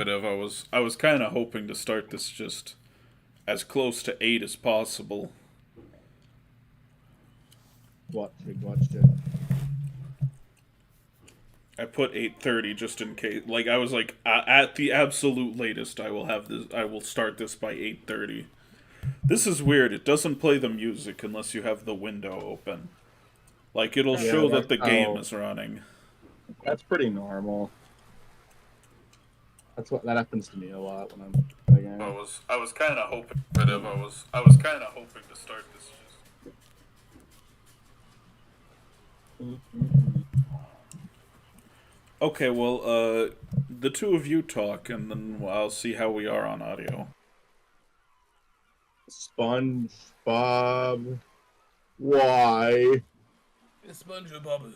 cooperative. I was kind of hoping to start this just as close to 8 as possible. Watched it. I put 8:30 just in case. Like I was like at the absolute latest I will have this I will start this by 8:30. This is weird. It doesn't play the music unless you have the window open. Like it'll show that the game is running. That's pretty normal. That happens to me a lot when I'm playing. I was kind of hoping I was kind of hoping to start this just. Okay, well, the two of you talk, and then I'll see how we are on audio. SpongeBob, why? It's SpongeBob.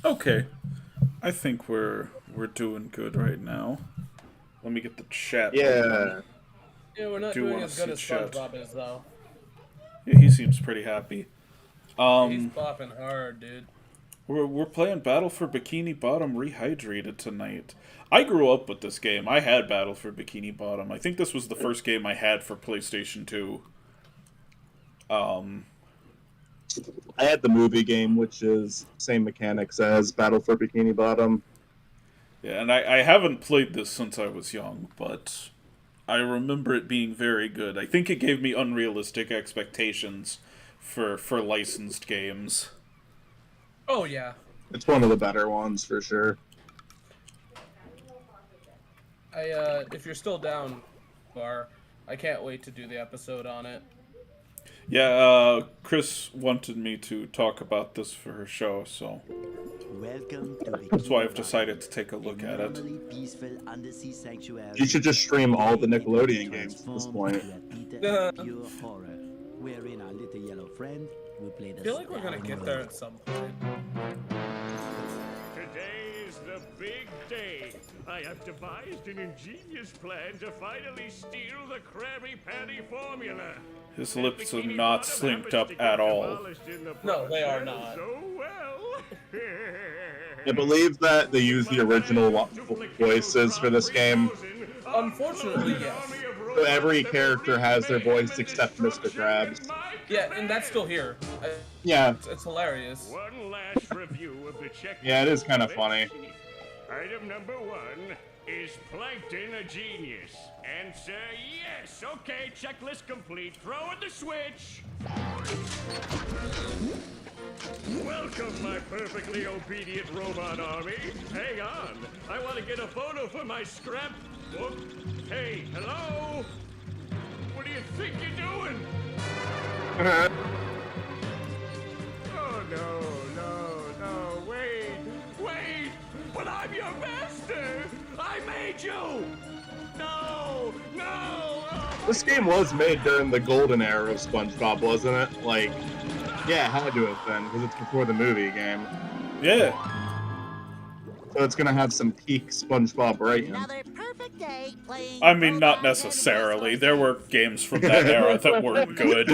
Okay, I think we're doing good right now. Let me get the chat. Yeah. Yeah, we're not doing as good as SpongeBob is, though. Yeah, he seems pretty happy. He's bopping hard, dude. We're playing Battle for Bikini Bottom Rehydrated tonight. I grew up with this game. I had Battle for Bikini Bottom. I think this was the first game I had for PlayStation 2. I had the movie game, which is same mechanics as Battle for Bikini Bottom. Yeah, and I haven't played this since I was young, but I remember it being very good. I think it gave me unrealistic expectations for licensed games. Oh, yeah. It's one of the better ones, for sure. If you're still down, Bar, I can't wait to do the episode on it. Yeah, Chris wanted me to talk about this for her show, so Welcome to that's why I've decided to take a look at it. You should just stream all the Nickelodeon games at this point. Pure horror, wherein our little yellow friend will play the I feel like we're gonna get there at some point. Today's the big day. I have devised an ingenious plan to finally steal the Krabby Patty formula. His lips are not synced up at all. No, they are not. So well. I believe that they use the original voices for this game. Unfortunately, yes. So every character has their voice except Mr. Krabs. Yeah, and that's still here. Yeah. It's hilarious. One last review of the check. Yeah, it is kind of funny. Item number 1 is Plankton a genius? Answer yes. Okay, checklist complete. Throw in the switch. Welcome, my perfectly obedient robot army. Hang on. I want to get a photo for my scrapbook. Hey, hello? What do you think you're doing? Oh, no, wait! But I'm your master! I made you! No! Oh. This game was made during the golden era of SpongeBob, wasn't it? Like, yeah, it had to have been, because it's before the movie game. Yeah. So it's gonna have some peak SpongeBob writing. I mean, not necessarily. There were games from that era that weren't good.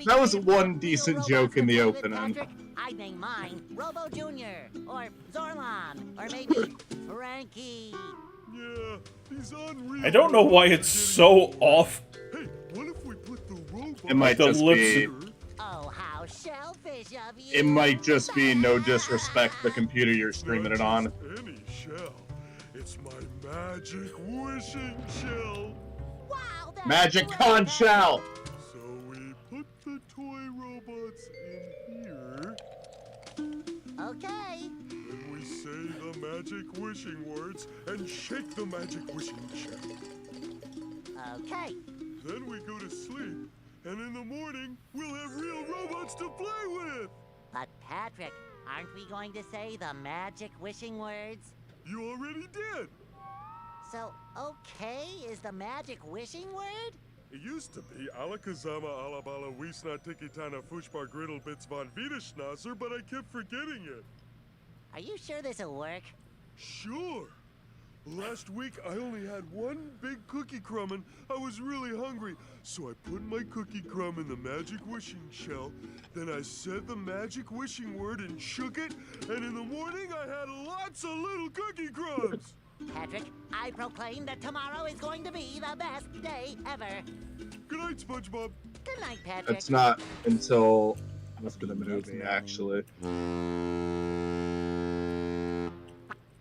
That was one decent joke in the opening. I'd name mine Robo Jr. or Zorlon or maybe Frankie. Yeah, he's unreal. I don't know why it's so off. Hey, what if we put the robot? It might The just lips be. Oh, how shellfish of you. It might just be no disrespect the computer you're streaming it on. Any shell. It's my magic wishing shell. Wow, that's Magic great. conch shell! So we put the toy robots in here, Okay. then we say the magic wishing words and shake the magic wishing shell. Okay. Then we go to sleep, and in the morning, we'll have real robots to play with! But Patrick, aren't we going to say the magic wishing words? You already did! So, okay is the magic wishing word? It used to be Alakazama Alabala Wiesna Tikitana Fushbar Griddle Bits von Wiederschnauzer, but I kept forgetting it. Are you sure this'll work? Sure. Last week I only had one big cookie crumb and I was really hungry, so I put my cookie crumb in the magic wishing shell, then I said the magic wishing word and shook it, and in the morning I had lots of little cookie crumbs! Patrick, I proclaim that tomorrow is going to be the best day ever. Good night, SpongeBob. Good night, Patrick. It's not until after the movie, actually.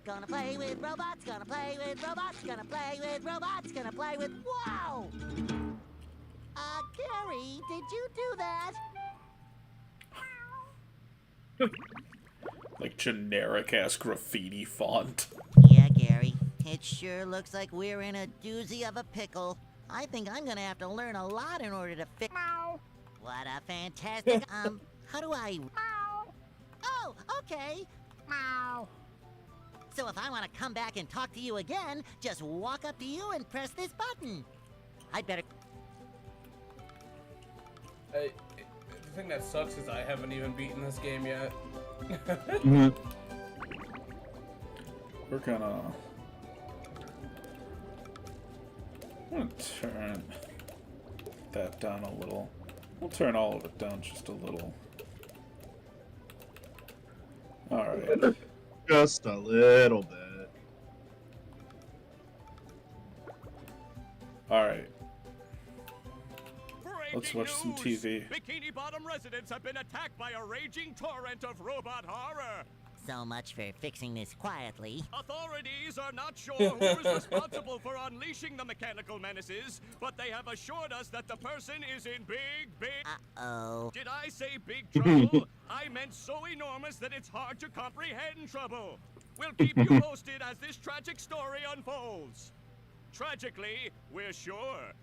Gonna play with robots, gonna play with robots, gonna play with robots, gonna play with... Wow! Gary, did you do that? Like generic-ass graffiti font. Yeah, Gary. It sure looks like we're in a doozy of a pickle. I think I'm gonna have to learn a lot in order to fix... What a fantastic... how do I... Oh, okay. So if I want to come back and talk to you again, just walk up to you and press this button. I'd better... The thing that sucks is I haven't even beaten this game yet. We're gonna turn that down a little. We'll turn all of it down just a little. Alright. Just a little bit. Alright. Breaking Let's watch some news! TV. Bikini Bottom residents have been attacked by a raging torrent of robot horror. So much for fixing this quietly. Authorities are not sure who is responsible for unleashing the mechanical menaces, but they have assured us that the person is in big... Uh-oh. Did I say big trouble? I meant so enormous that it's hard to comprehend trouble. We'll keep you posted as this tragic story unfolds. Tragically, we're sure.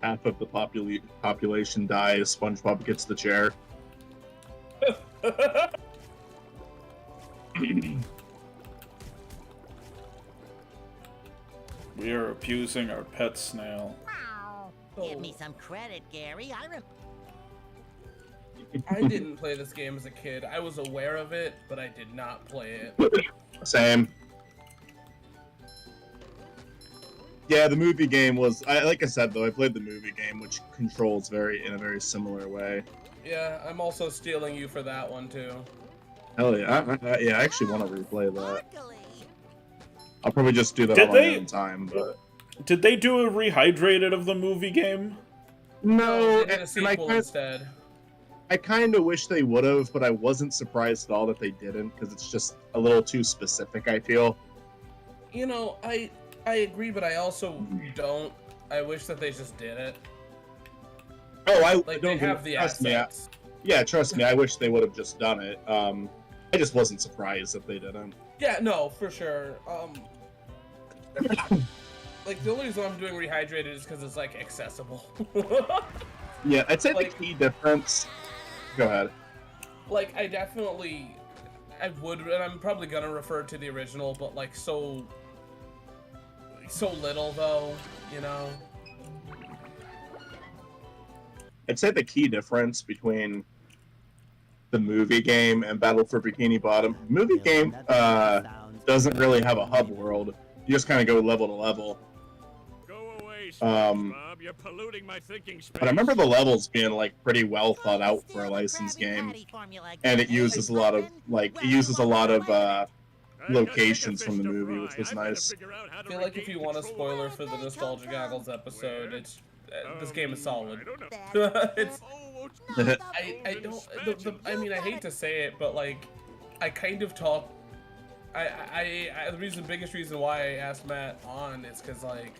Half of the population dies. SpongeBob gets the chair. We are abusing our pet snail. Give me some credit, Gary. I didn't play this game as a kid. I was aware of it, but I did not play it. Same. Yeah, the movie game was... like I said, though, I played the movie game, which controls in a very similar way. Yeah, I'm also stealing you for that one, too. Hell yeah. I actually want to replay that. Luckily. I'll probably just do that Did on my they- own time, but... Did they do a Rehydrated of the movie game? No, They did a sequel instead. I kind of wish they would have, but I wasn't surprised at all that they didn't, because it's just a little too specific, I feel. You know, I agree, but I also don't. I wish that they just did it. Oh, I Like, don't they have the trust me. assets. Yeah, trust me, I wish they would have just done it. I just wasn't surprised that they didn't. Yeah, no, for sure. Like, the only reason I'm doing Rehydrated is because it's, like, accessible. Yeah, I'd say Like- the key difference... Go ahead. Like, I would, and I'm probably gonna refer to the original, but, like, so little, though, you know? I'd say the key difference between the movie game and Battle for Bikini Bottom... Movie game doesn't really have a hub world. You just kind of go level to level. Go away, SpongeBob. You're polluting my thinking space. But I remember the levels being like pretty well thought out for a licensed game, and it uses a lot of locations from the movie, which was nice. I feel like if you want a spoiler for the Nostalgia Goggles episode, it's this game is solid. It's I don't I mean, I hate to say it, but like I kind of talk. The biggest reason why I asked Matt on is because like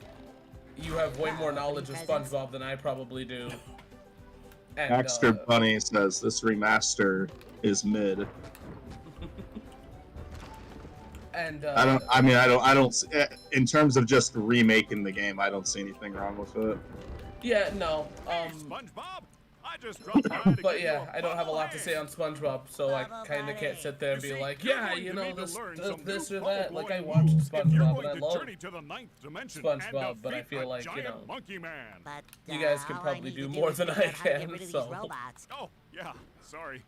you have way more knowledge of SpongeBob than I probably do. And, Baxter Bunny says this remaster is mid. And I don't. In terms of just remaking the game, I don't see anything wrong with it. yeah, no. SpongeBob, I just dropped by to But give you yeah, I don't have a lot to hand. say on SpongeBob, so I kind of can't sit there and be See, like, you're yeah, going you to know, need to this, learn this, some this new or that. Like, I bubble-blowing watched moves if you're SpongeBob, and going I to love journey to the 9th dimension SpongeBob, and but I defeat feel a like, you giant know, monkey man. But you guys can all I probably need do to more is than figure I out how to get can, rid of these so... robots. Oh, yeah, sorry.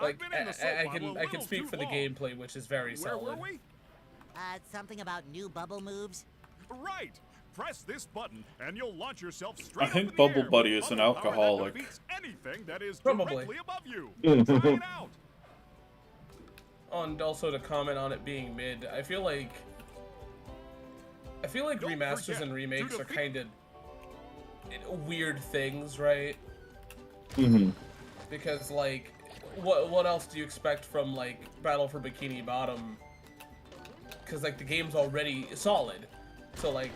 Like, I've been in the soap I bottle a can little speak too for the long. gameplay, which is very Where solid. were we? Something about new bubble moves? Right. Press this button and you'll launch yourself I straight think up in the Bubble air Buddy with is an bubble power that alcoholic. defeats anything that is Probably. directly above you. Try it out. Oh, and also to comment on it being mid, I feel like Don't remasters forget and remakes to are defeat- kind of weird things, right? Mm-hmm. Because like, what else do you expect from like Battle for Bikini Bottom? Because like the game's already solid, so like,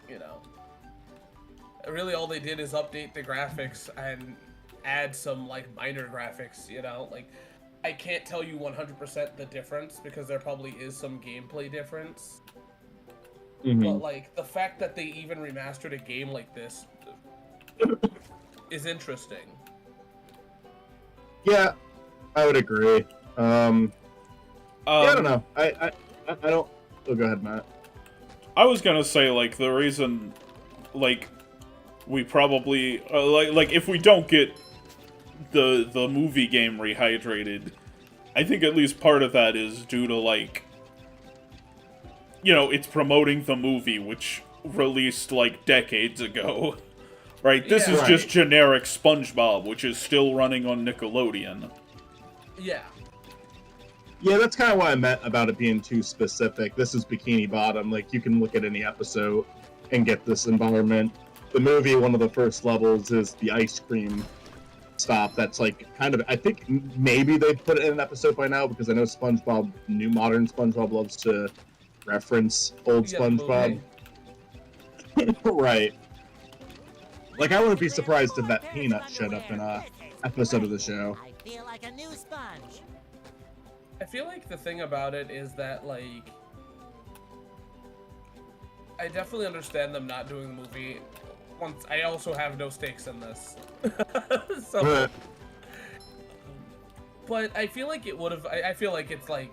you know, really all they did is update the graphics and add some like minor graphics. You know, like I can't tell you 100% the difference because there probably is some gameplay difference. Mm-hmm. But like the fact that they even remastered a game like this is interesting. Yeah, I would agree. Yeah, I don't know. I don't. Oh, go ahead, Matt. I was gonna say, like, the reason, like, we probably, like, if we don't get the movie game Rehydrated, I think at least part of that is due to, like, you know, it's promoting the movie, which released, like, decades ago. Right? This Yeah. is Right. just generic SpongeBob, which is still running on Nickelodeon. Yeah. Yeah, that's kind of what I meant about it being too specific. This is Bikini Bottom. Like, you can look at any episode and get this environment. The movie, one of the first levels is the ice cream stop. That's like kind of, I think maybe they put it in an episode by now because I know SpongeBob, new modern SpongeBob, loves to reference old Yeah, the SpongeBob. movie. Right. Like, I wouldn't be surprised if that peanut showed up in a episode of the show. I feel like a new sponge. I feel like the thing about it is that, like, I definitely understand them not doing the movie. Once I also have no stakes in this, so. But I feel like it would have. I feel like it's like.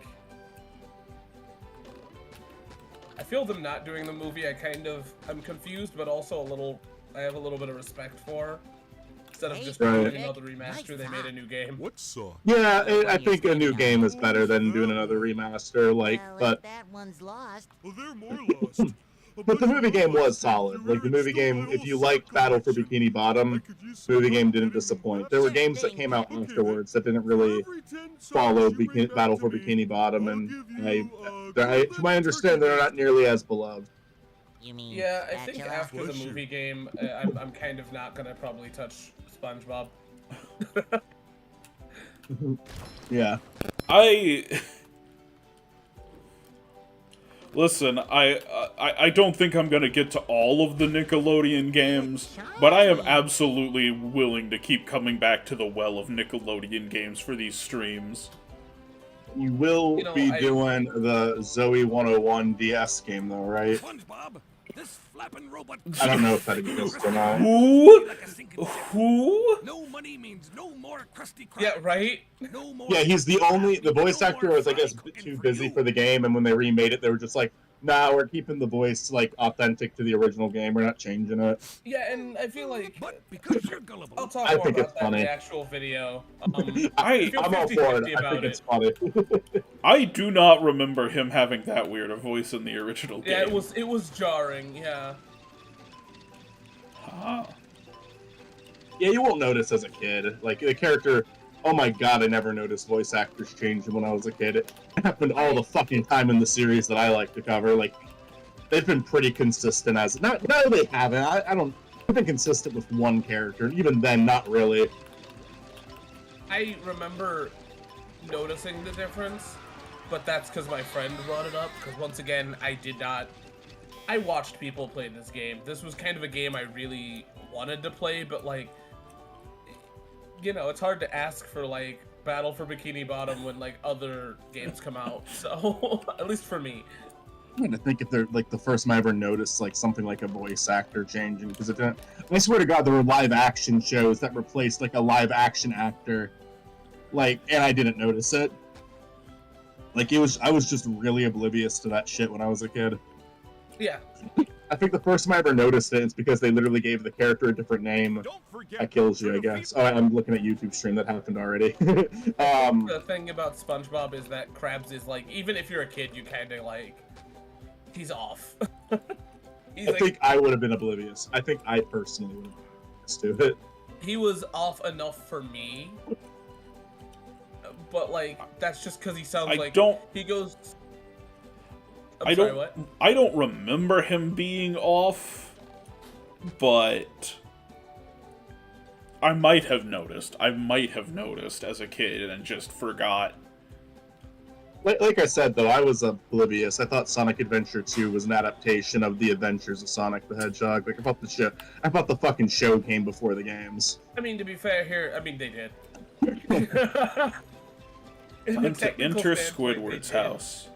I feel them not doing the movie. I'm confused, but also a little. I have a little bit of respect for. Instead of just Right. doing another remaster, they made a new game. What saw? Yeah, I think a new game is better than doing another remaster. Like, Well, but if that one's lost. Well, they're more lost. but the movie game was solid. Like, the movie game, if you like Battle for Bikini Bottom, movie game didn't disappoint. There were games that came out afterwards that didn't really follow Battle for Bikini Bottom, and to my understanding, they're not nearly as beloved. You mean Yeah, I think spatula? after the Bless you. movie game, I'm kind of not gonna probably touch SpongeBob. Yeah. Listen, I don't think I'm gonna get to all of the Nickelodeon games, but I am absolutely willing to keep coming back to the well of Nickelodeon games for these streams. You will You know, be I- doing the Zoe 101 DS game, though, right? SpongeBob, this flapping robot. I don't know if that exists or not. Who? Like a sinking ship. Who? No money means no more Krusty Krab. Yeah, right? No more. Yeah, he's the voice actor was, I guess, too busy for the game, and when they remade it, they were just like, nah, we're keeping the voice, like, authentic to the original game, we're not changing it. Yeah, and I feel like But because you're gullible. I'll talk I more think about it's that in funny. the actual video. I I'm all for it, 50-50 I about think it. it's funny. I do not remember him having that weird a voice in the original game. Yeah, it was jarring. Yeah. Huh. Yeah, you won't notice as a kid. Like, the character, oh my god, I never noticed voice actors changing when I was a kid. It happened all the fucking time in the series that I like to cover. Like, they've been pretty consistent as... No, they haven't. I've been consistent with one character. Even then, not really. I remember noticing the difference, but that's because my friend brought it up. Because once again, I watched people play this game. This was kind of a game I really wanted to play, but like, you know, it's hard to ask for like Battle for Bikini Bottom when like other games come out. So at least for me. trying to think if they're like the first time I ever noticed like something like a voice actor changing, because I swear to God there were live action shows that replaced like a live action actor, like, and I didn't notice it. Like I was just really oblivious to that shit when I was a kid. Yeah. I think the first time I ever noticed it, it's because they literally gave the character a different name. That kills you, I guess. Oh, I'm looking at YouTube stream. That happened already. The thing about SpongeBob is that Krabs is like, even if you're a kid, you kind of like, he's off. I think I would have been oblivious. I think I personally would have been oblivious to it. He was off enough for me, but like that's just because he sounds he goes. I don't remember him being off, but I might have noticed. I might have noticed as a kid and just forgot. Like I said, though, I was oblivious. I thought Sonic Adventure 2 was an adaptation of the Adventures of Sonic the Hedgehog. Like, I thought the fucking show came before the games. I mean, to be fair here, I mean, they did. Time to enter Squidward's house.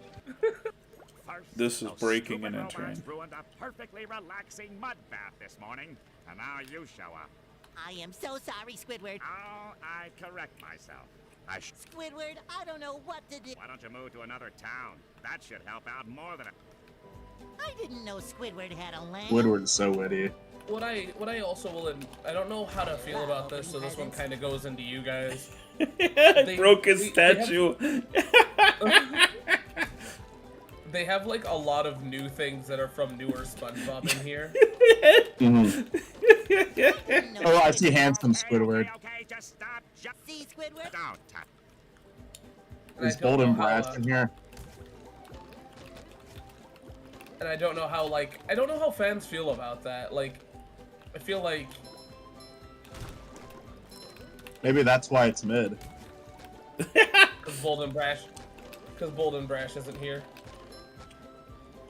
This is breaking and entering. Ruined a perfectly relaxing mud bath this morning, and now you show up. I am so sorry, Squidward. Oh, I correct myself. Squidward, I don't know what to do. Why don't you move to another town? That should help out more than I didn't know Squidward had a land. Squidward is so witty. What I also will, I don't don't know how to feel about this, so this one kind of goes into you guys. Broke his statue. They have like a lot of new things that are from newer SpongeBob in here. Oh, I see handsome Squidward. Okay, just stop. See, Squidward? Don't. Is Golden Brass in here? And I don't know how I don't know how fans feel about that. Like, I feel like maybe that's why it's mid. Because Bolden Brash isn't here.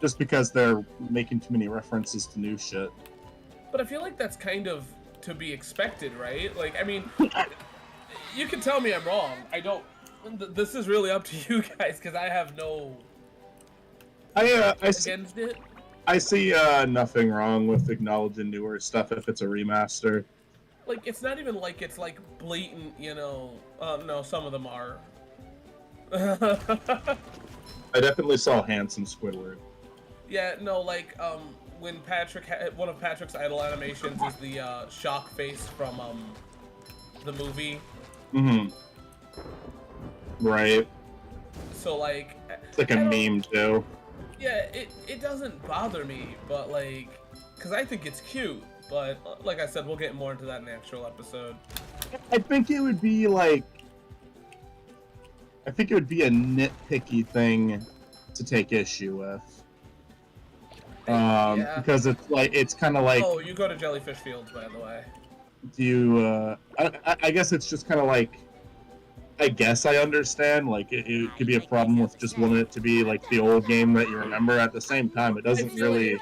Just because they're making too many references to new shit. But I feel like that's kind of to be expected, right? Like, I mean, you can tell me I'm wrong. I don't. This is really up to you guys because I have no. Against it. I see nothing wrong with acknowledging newer stuff if it's a remaster. Like, it's not even like it's like blatant, you know. No, some of them are. I definitely saw handsome Squidward. Yeah, no, like when one of Patrick's idol animations is the shock face from the movie. Mm-hmm. Right. So like. It's like a meme too. Yeah, it doesn't bother me, but like, cause I think it's cute. But like I said, we'll get more into that in the actual episode. I think it would be like. I think it would be a nitpicky thing to take issue with. Yeah. Because it's kind of like. Oh, you go to Jellyfish Fields, by the way. Do you? I guess it's just kind of like. I guess I understand. Like it could be a problem with just wanting it to be like the old game that you remember. At the same time, it doesn't really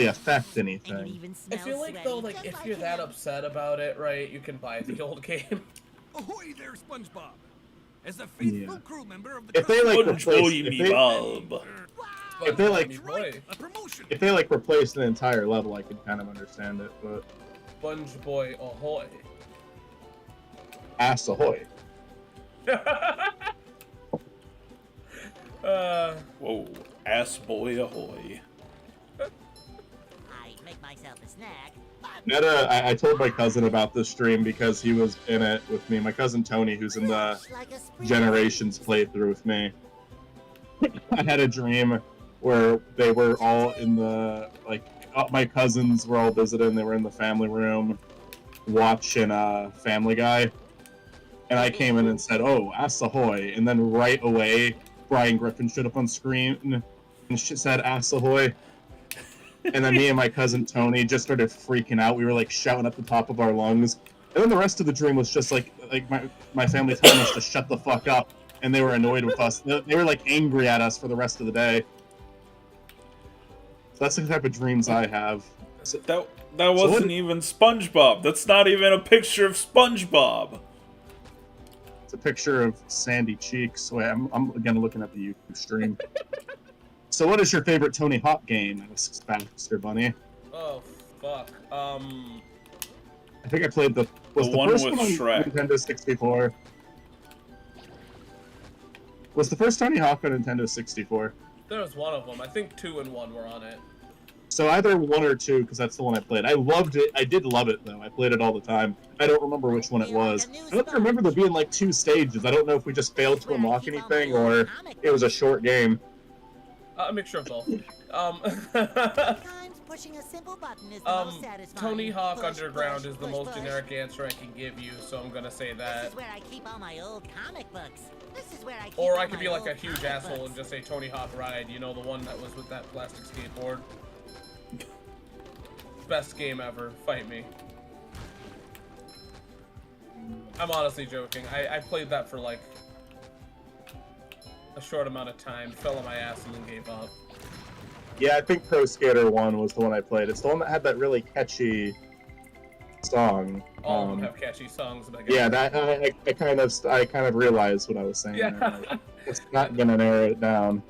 affect anything. I feel like though, like if you're that upset about it, right, you can buy the old game. Ahoy there, SpongeBob! As a faithful crew member of the if they like replace an entire level, I could kind of understand it, but Sponge Boy ahoy! Ass ahoy! Whoa, ass boy ahoy! I make myself a snack. Netta, I told my cousin about this stream because he was in it with me. My cousin Tony, who's in the Generations playthrough with me. I had a dream where they were all in the, my cousins were all visiting. They were in the family room watching Family Guy. And I came in and said, oh, ass ahoy. And then right away, Brian Griffin showed up on screen and said, ass ahoy. And then me and my cousin Tony just started freaking out. We were like shouting at the top of our lungs. And then the rest of the dream was just like my family telling us to shut the fuck up. And they were annoyed with us. They were like angry at us for the rest of the day. So that's the type of dreams I have. That wasn't even SpongeBob. That's not even a picture of SpongeBob. It's a picture of Sandy Cheeks. Wait, I'm again looking at the YouTube stream. So what is your favorite Tony Hawk game? Asks Baxter Bunny. Oh, fuck. I think I played the one first with one on Shrek. Nintendo 64. Was the first Tony Hawk on Nintendo 64? There was one of them. I think 2 and 1 were on it. So either 1 or 2, because that's the one I played. I loved it. I did love it, though. I played it all the time. I don't remember which one it was. I don't remember there being like 2 stages. I don't know if we just failed to unlock anything or it was a short game. A mixture of both. Pushing a simple button is the most satisfying. Tony Hawk Push, Underground push, is the push, most push. generic answer I can give you, so I'm gonna say This that. is where I keep all my old comic books. This is where I keep Or all I could my be like old a huge comic asshole books. and just say Tony Hawk Ride, you know, the one that was with that plastic skateboard. Best game ever. Fight me. I'm honestly joking. I played that for like a short amount of time, fell on my ass, and then gave up. Yeah, I think Pro Skater 1 was the one I played. It's the one that had that really catchy song. All of them have catchy songs, but I guess. Yeah, that I kind of realized what I was saying. Yeah. There. Like, it's not gonna narrow it down.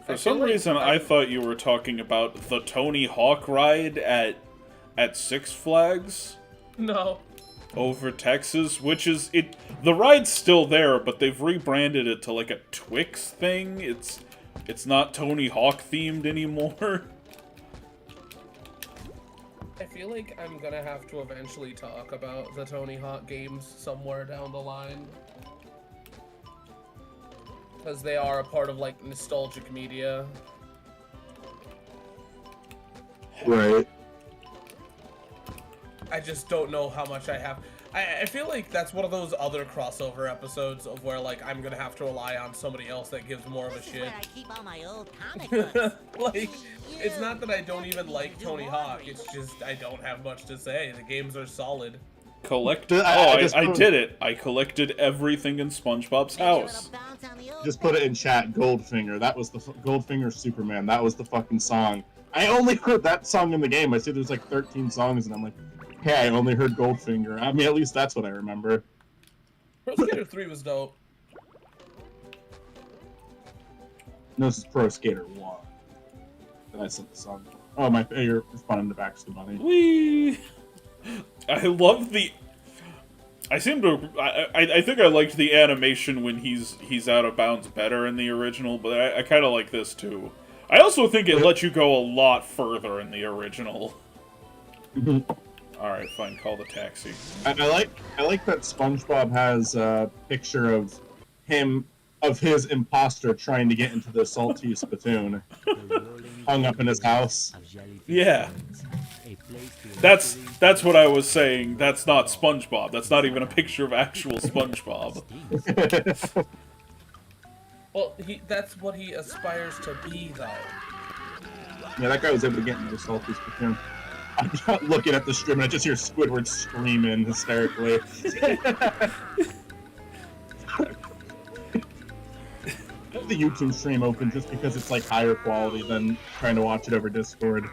For some reason, I thought you were talking about the Tony Hawk ride at Six Flags. No. Over Texas, which is it. The ride's still there, but they've rebranded it to like a Twix thing. It's not Tony Hawk themed anymore. I feel like I'm gonna have to eventually talk about the Tony Hawk games somewhere down the line. Because they are a part of, like, nostalgic media. Right. I just don't know how much I have. I feel like that's one of those other crossover episodes of where, like, I'm gonna have to rely on somebody else that gives more of a This is shit. where I keep all my old comic books. Like, it's not that I don't even like Tony Hawk, it's just I don't have much to say. The games are solid. Collected. I did it. I collected everything in SpongeBob's house. Just put it in chat. Goldfinger. That was the Goldfinger Superman. That was the fucking song. I only heard that song in the game. I see there's like 13 songs, and I'm like, hey, I only heard Goldfinger. I mean, at least that's what I remember. Pro Skater 3 was dope. No, this is Pro Skater 1. That I sent the song. Oh, you're responding to Baxter Bunny. Whee! I love the. I seem to. I think I liked the animation when he's out of bounds better in the original, but I kind of like this too. I also think it lets you go a lot further in the original. All right, fine. Call the taxi. I like that SpongeBob has a picture of his imposter trying to get into the salty spittoon hung up in his house. Yeah. That's what I was saying. That's not SpongeBob. That's not even a picture of actual SpongeBob. Well, that's what he aspires to be, though. Yeah, that guy was able to get into the salty spittoon. I'm not looking at the stream, and I just hear Squidward screaming hysterically. I have the YouTube stream open just because it's like higher quality than trying to watch it over Discord.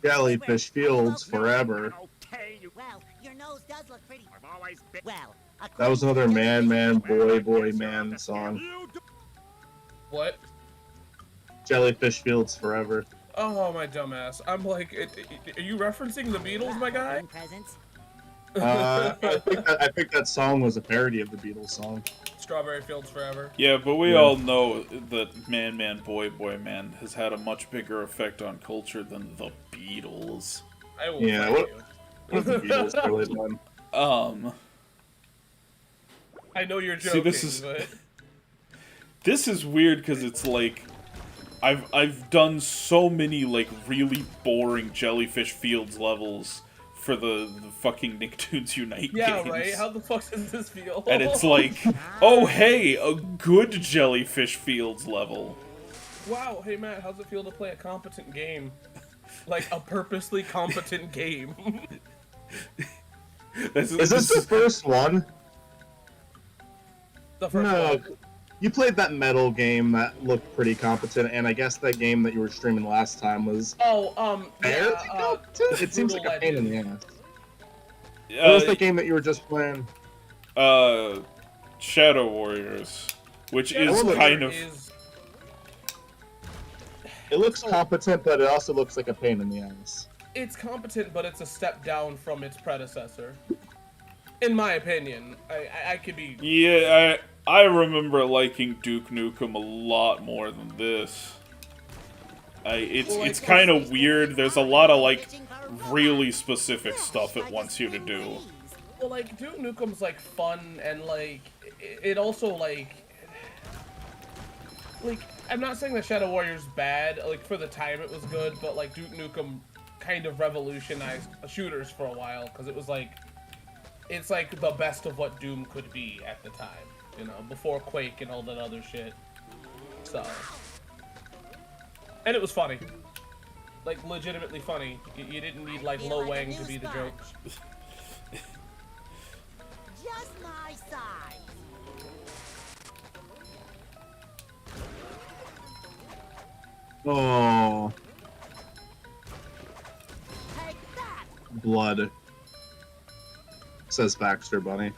Jellyfish Fields forever. Well, your nose does look pretty. Well, That was another Man, Boy, Man song. What? Jellyfish Fields forever. Oh, my dumbass. I'm like, are you referencing the Beatles, my guy? I think that song was a parody of the Beatles song. Strawberry Fields Forever. Yeah, but we all know that Man, Boy, Man has had a much bigger effect on culture than the Beatles. I will What the Beatles really done? I know you're joking, See, this is weird because it's like I've done so many like really boring Jellyfish Fields levels for the fucking Nicktoons Unite yeah, games. right? How the fuck does this feel? And it's like, oh hey, a good Jellyfish Fields level. Wow, hey Matt, how's it feel to play a competent game? Like a purposely competent game. Is this the first one? The first one. You played that metal game that looked pretty competent, and I guess that game that you were streaming last time was fairly competent? It seems like a pain in the ass. What was the game that you were just playing? Shadow Warriors, which is kind of. It looks competent, but it also looks like a pain in the ass. It's competent, but it's a step down from its predecessor. In my opinion, I could be. Yeah, I remember liking Duke Nukem a lot more than this. It's kind of weird. There's a lot of like really specific stuff it wants you to do. Well, like Duke Nukem's like fun and like it also like I'm not saying that Shadow Warrior's bad. Like for the time it was good, but like Duke Nukem kind of revolutionized shooters for a while because it was like it's like the best of what Doom could be at the time, you know, before Quake and all that other shit. So. And it was funny. Like, legitimately funny. You didn't need, like, Lo Wang to be the joke. Just my size. Oh. Take that. Blood. Says Baxter Bunny.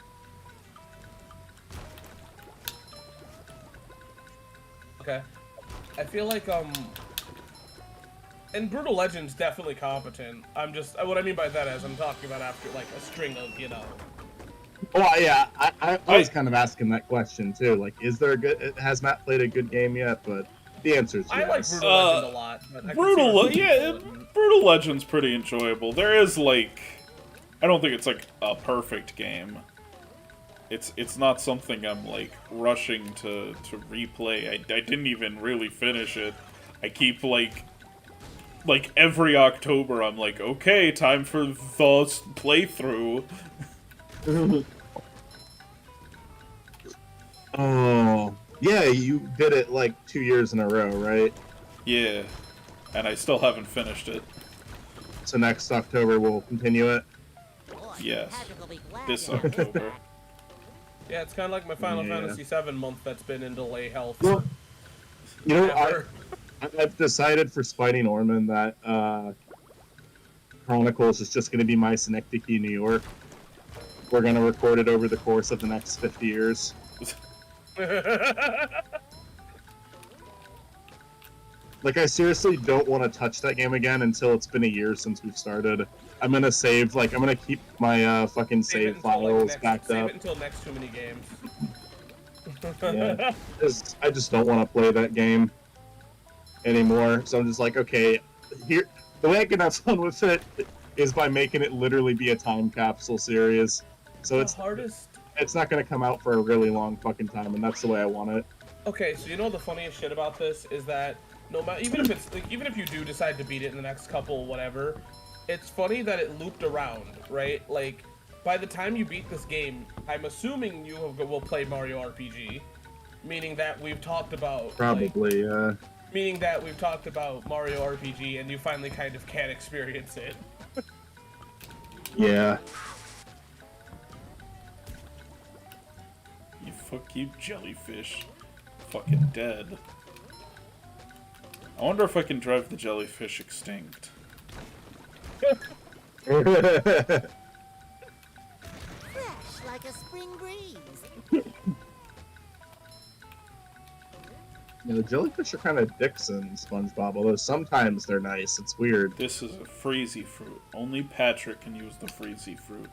Okay. I feel like, and Brutal Legend's definitely competent. I'm just, what I mean by that is I'm talking about after, like, a string of, you know. Oh, yeah, I was kind of asking that question, too. Like, is there a good, has Matt played a good game yet? But the answer is yes. I like Brutal Legend a lot. Brutal Legend's pretty enjoyable. There is, like, I don't think it's, like, a perfect game. It's not something I'm, like, rushing to replay. I didn't even really finish it. I keep, like, every October, I'm like, okay, time for the playthrough. Oh, yeah, you did it like 2 years in a row, right? Yeah, and I still haven't finished it. So next October we'll continue it? Yes, this October. Yeah, it's kind of like my Final Fantasy VII month that's been in delay hell. Well, you know, I've decided for Spidey Norman that Chronicles is just going to be my Synecdoche, New York. We're going to record it over the course of the next 50 years. Like, I seriously don't want to touch that game again until it's been a year since we've started. I'm going to save, like, I'm going to keep my fucking save files backed up. Save it until next too many games. Yeah, I just don't want to play that game anymore. So I'm just like, okay, here, the way I can have fun with it is by making it literally be a time capsule series. So it's not going to come out for a really long fucking time, and that's the way I want it. Okay, so you know the funniest shit about this is that no matter, even if it's like, even if you do decide to beat it in the next couple whatever, it's funny that it looped around, right? Like by the time you beat this game, I'm assuming you will play Mario RPG, meaning that we've talked about probably meaning that we've talked about Mario RPG and you finally kind of can experience it. Yeah. You jellyfish. Fucking dead. I wonder if I can drive the jellyfish extinct. Fresh like a spring breeze. Yeah, the jellyfish are kind of dicks in SpongeBob, although sometimes they're nice. It's weird. This is a freezy fruit. Only Patrick can use the freezy fruit.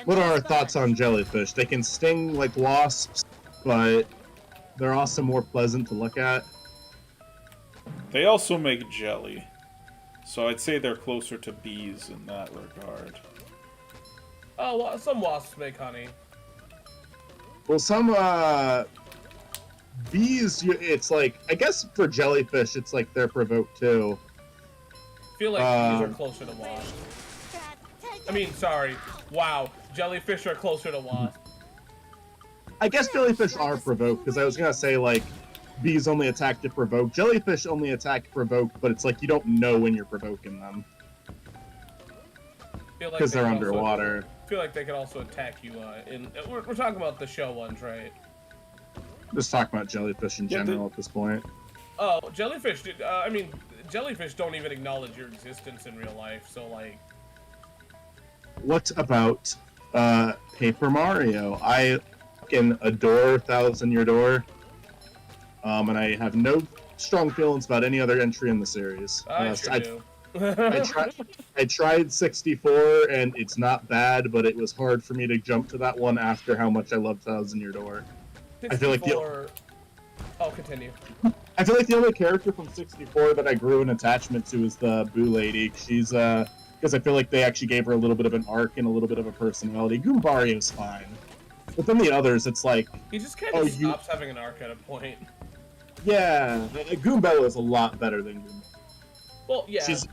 What are our thoughts on jellyfish? They can sting like wasps, but they're also more pleasant to look at. They also make jelly, so I'd say they're closer to bees in that regard. Oh, well, some wasps make honey. Well, some bees, it's like, I guess for jellyfish, it's like they're provoked too. I feel like bees are closer to wasps. I mean, sorry. Wow. Jellyfish are closer to wasps. I guess jellyfish are provoked, because I was going to say, like, bees only attack to provoke. Jellyfish only attack to provoke, but it's like you don't know when you're provoking them. Because they're underwater. I feel like they could also attack you we're talking about the show ones, right? Just talking about jellyfish in general at this point. Oh, jellyfish, I mean, jellyfish don't even acknowledge your existence in real life, so like... What about Paper Mario? I fucking adore Thousand Year Door, and I have no strong feelings about any other entry in the series. I sure do. I tried 64, and it's not bad, but it was hard for me to jump to that one after how much I loved Thousand Year Door. 64... I feel like Oh, continue. I feel like the only character from 64 that I grew an attachment to is the Boo Lady. She's because I feel like they actually gave her a little bit of an arc and a little bit of a personality. Goombario's fine, but then the others, it's like He just kind of stops having an arc at a point. Yeah, Goombella is a lot better than Goomba. Well, yeah. She's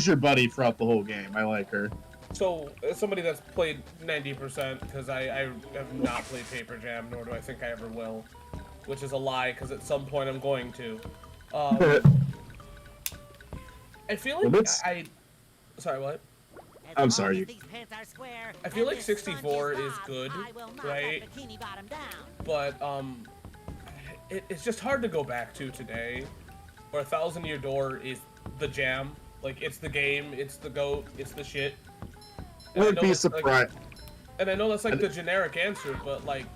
your buddy throughout the whole game. I like her. So, as somebody that's played 90%, because I have not played Paper Jam, nor do I think I ever will, which is a lie, because at some point I'm going to. I feel like Sorry, what? I'm sorry. I feel like 64 is good, right? But, it's just hard to go back to today, where Thousand Year Door is the jam. Like, it's the game, it's the GOAT, it's the shit. I would be surprised. And I know that's like the generic answer, but like,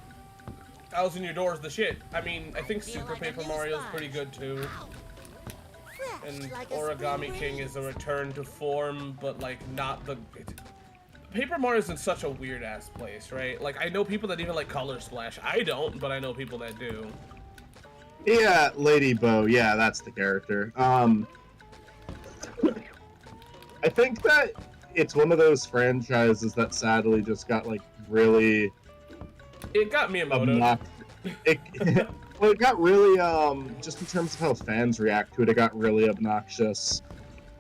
Thousand Year Door is the shit. I mean, I think Super Paper Mario is pretty good too. And Origami King is a return to form, but like not the... Paper Mario's in such a weird ass place, right? Like, I know people that even like Color Splash. I don't, but I know people that do. Yeah, Lady Bo, yeah, that's the character. I think that it's one of those franchises that sadly just got like really... It got Miyamoto. Well, it got really, just in terms of how fans react to it, it got really obnoxious.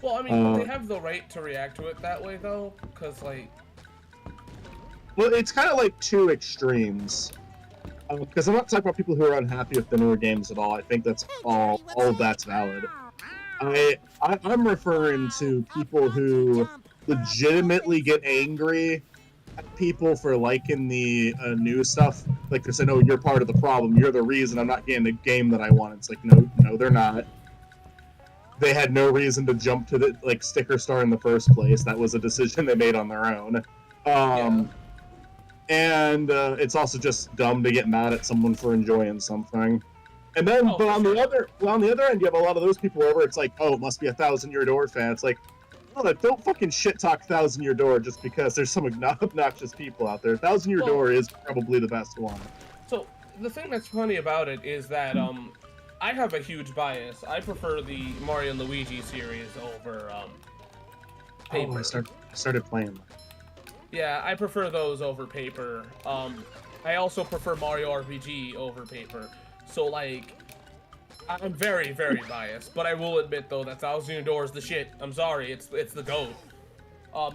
Well, I mean, they have the right to react to it that way, though, because, like... Well, it's kind of like two extremes. Because I'm not talking about people who are unhappy with the newer games at all. I think that's all of that's valid. I'm referring to people who legitimately get angry at people for liking the new stuff. Like they're saying, "Oh, you're part of the problem. You're the reason I'm not getting the game that I want." It's like, no, they're not. They had no reason to jump to the sticker star in the first place. That was a decision they made on their own. And it's also just dumb to get mad at someone for enjoying something. And then, but on the other end, you have a lot of those people where it's like, oh, it must be a Thousand Year Door fan. It's like, oh, don't fucking shit talk Thousand Year Door just because there's some obnoxious people out there. Thousand Year Door is probably the best one. So the thing that's funny about it is that I have a huge bias. I prefer the Mario and Luigi series over Paper. Oh, I started playing them. Yeah, I prefer those over Paper. I also prefer Mario RPG over Paper. So, like, I'm very, very biased. But I will admit, though, that Thousand Year Door is the shit. I'm sorry, it's the GOAT.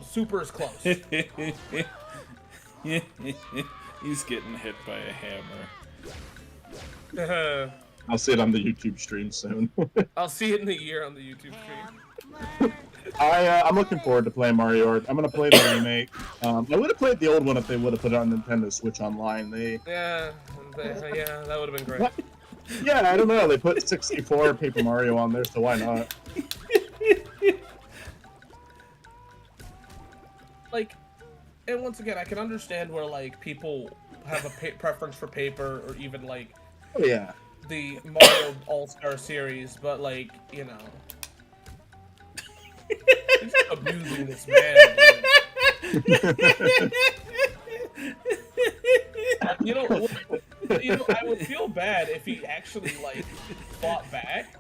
Super is close. He's getting hit by a hammer. I'll see it on the YouTube stream soon. I'll see it in a year on the YouTube stream. I'm looking forward to playing Mario Art. I'm gonna play the remake. I would have played the old one if they would have put it on Nintendo Switch Online. Yeah, that would have been great. What? Yeah, I don't know. They put 64 Paper Mario on there, so why not? Like, and once again, I can understand where like people have a preference for Paper, or even like, oh yeah, the Mario All-Star series, but like, you know. It's just abusing this man, dude. You know, I would feel bad if he actually, like, fought back.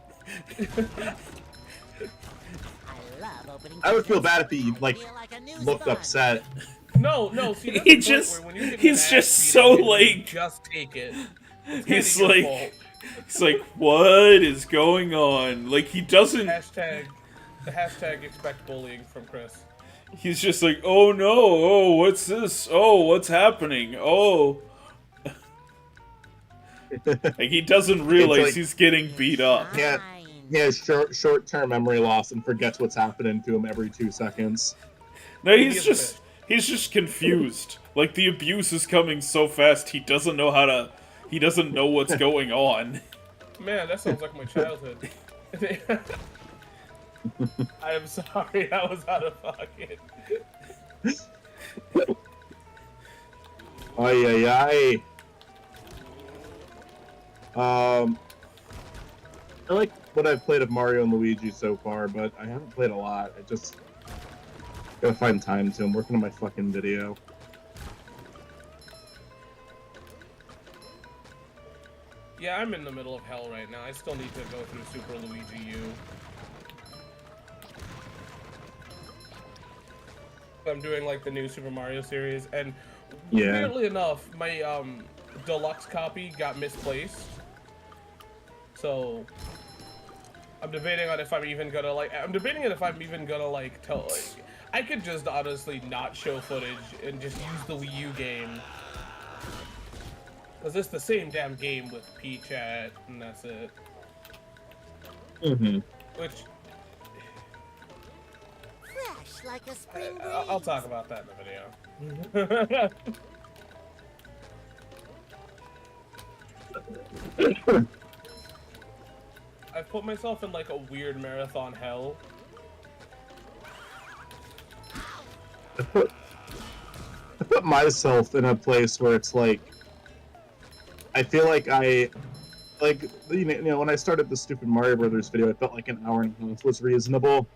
I would feel bad if he, like looked upset. No, see, he's just so, like... Just take it. He's like, what is going on? Like, he doesn't... The hashtag expect bullying from Chris. He's just like, oh no, oh, what's this? Oh, what's happening? Oh. Like, he doesn't realize he's getting beat up. Yeah, he has short-term memory loss and forgets what's happening to him every 2 seconds. No, he's just confused. Like, the abuse is coming so fast, he doesn't know what's going on. Man, that sounds like my childhood. I am sorry, that was out of pocket. Ay, ay, ay. I like what I've played of Mario and Luigi so far, but I haven't played a lot. I just gotta find time to. I'm working on my fucking video. Yeah, I'm in the middle of hell right now. I still need to go through Super Luigi U. I'm doing like the new Super Mario series, and weirdly enough, my deluxe copy got misplaced. So I'm debating on if I'm even gonna tell I could just honestly not show footage and just use the Wii U game. Cause it's the same damn game with Peach at, and that's it. Mm-hmm. Which Fresh like a spring breeze. I'll talk about that in the video. I've put myself in like a weird marathon hell. I put myself in a place where it's like, I feel like you know, when I started the stupid Mario Brothers video, I felt like an hour and a half was reasonable.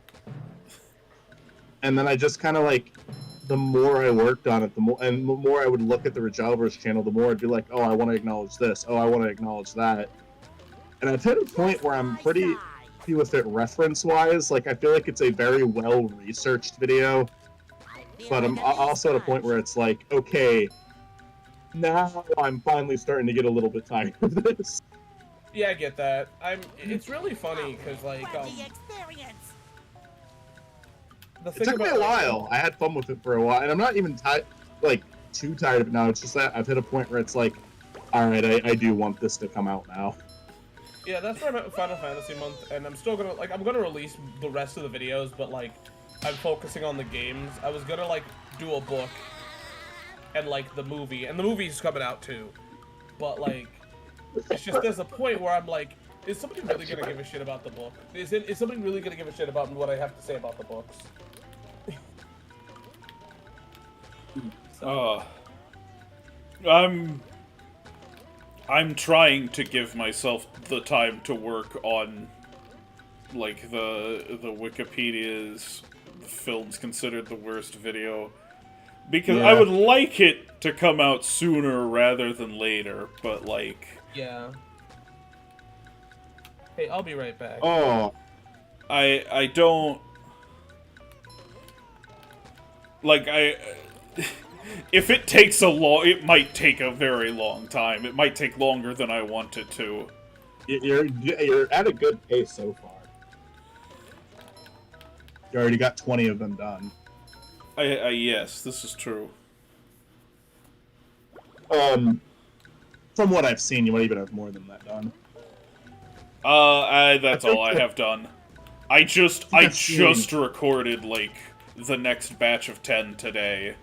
And then I just kind of like, the more I worked on it, the more I would look at the Rejalverse channel, the more I'd be like, oh, I want to acknowledge this. Oh, I want to acknowledge that. And I've hit a point where I'm pretty happy with it reference-wise. Like, I feel like it's a very well-researched video. But I'm also at a point where it's like, okay, now I'm finally starting to get a little bit tired of this. Yeah, I get that. It's really funny because like it took me a while. I had fun with it for a while, and I'm not even too tired of it now. It's just that I've hit a point where it's like, all right, I do want this to come out now. Yeah, that's where I'm at with Final Fantasy month, and I'm still gonna I'm gonna release the rest of the videos, but like I'm focusing on the games. I was gonna like do a book and like the movie, and the movie's coming out too. But like, it's just there's a point where I'm like, is somebody really gonna give a shit about the book? Is somebody really gonna give a shit about what I have to say about the books? I'm trying to give myself the time to work on like the Wikipedia's films considered the worst video, because I would like it to come out sooner rather than later, but like, yeah. Hey, I'll be right back. Oh, I don't like if it takes it might take a very long time. It might take longer than I want it to. You're at a good pace so far. You already got 20 of them done. Yes, this is true. From what I've seen, you might even have more than that done. That's all I have done. I just recorded like the next batch of 10 today.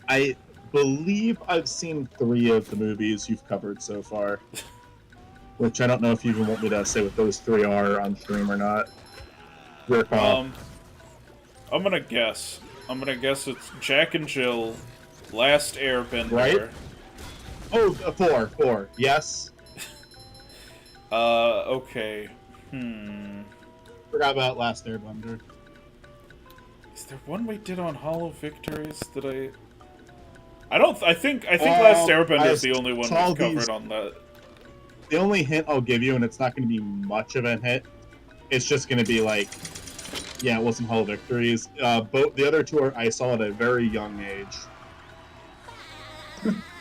I believe I've seen 3 of the movies you've covered so far. Which I don't know if you even want me to say what those 3 are on stream or not. Your call. I'm gonna guess. It's Jack and Jill, Last Airbender. Right? Oh, 4. Yes. Okay. Forgot about Last Airbender. Is there one we did on Hollow Victories that I think Last Airbender is the only one we've covered on that. The only hint I'll give you, and it's not going to be much of a hint, it's just going to be like, yeah, it wasn't Hollow Victories. Both the other 2 I saw at a very young age.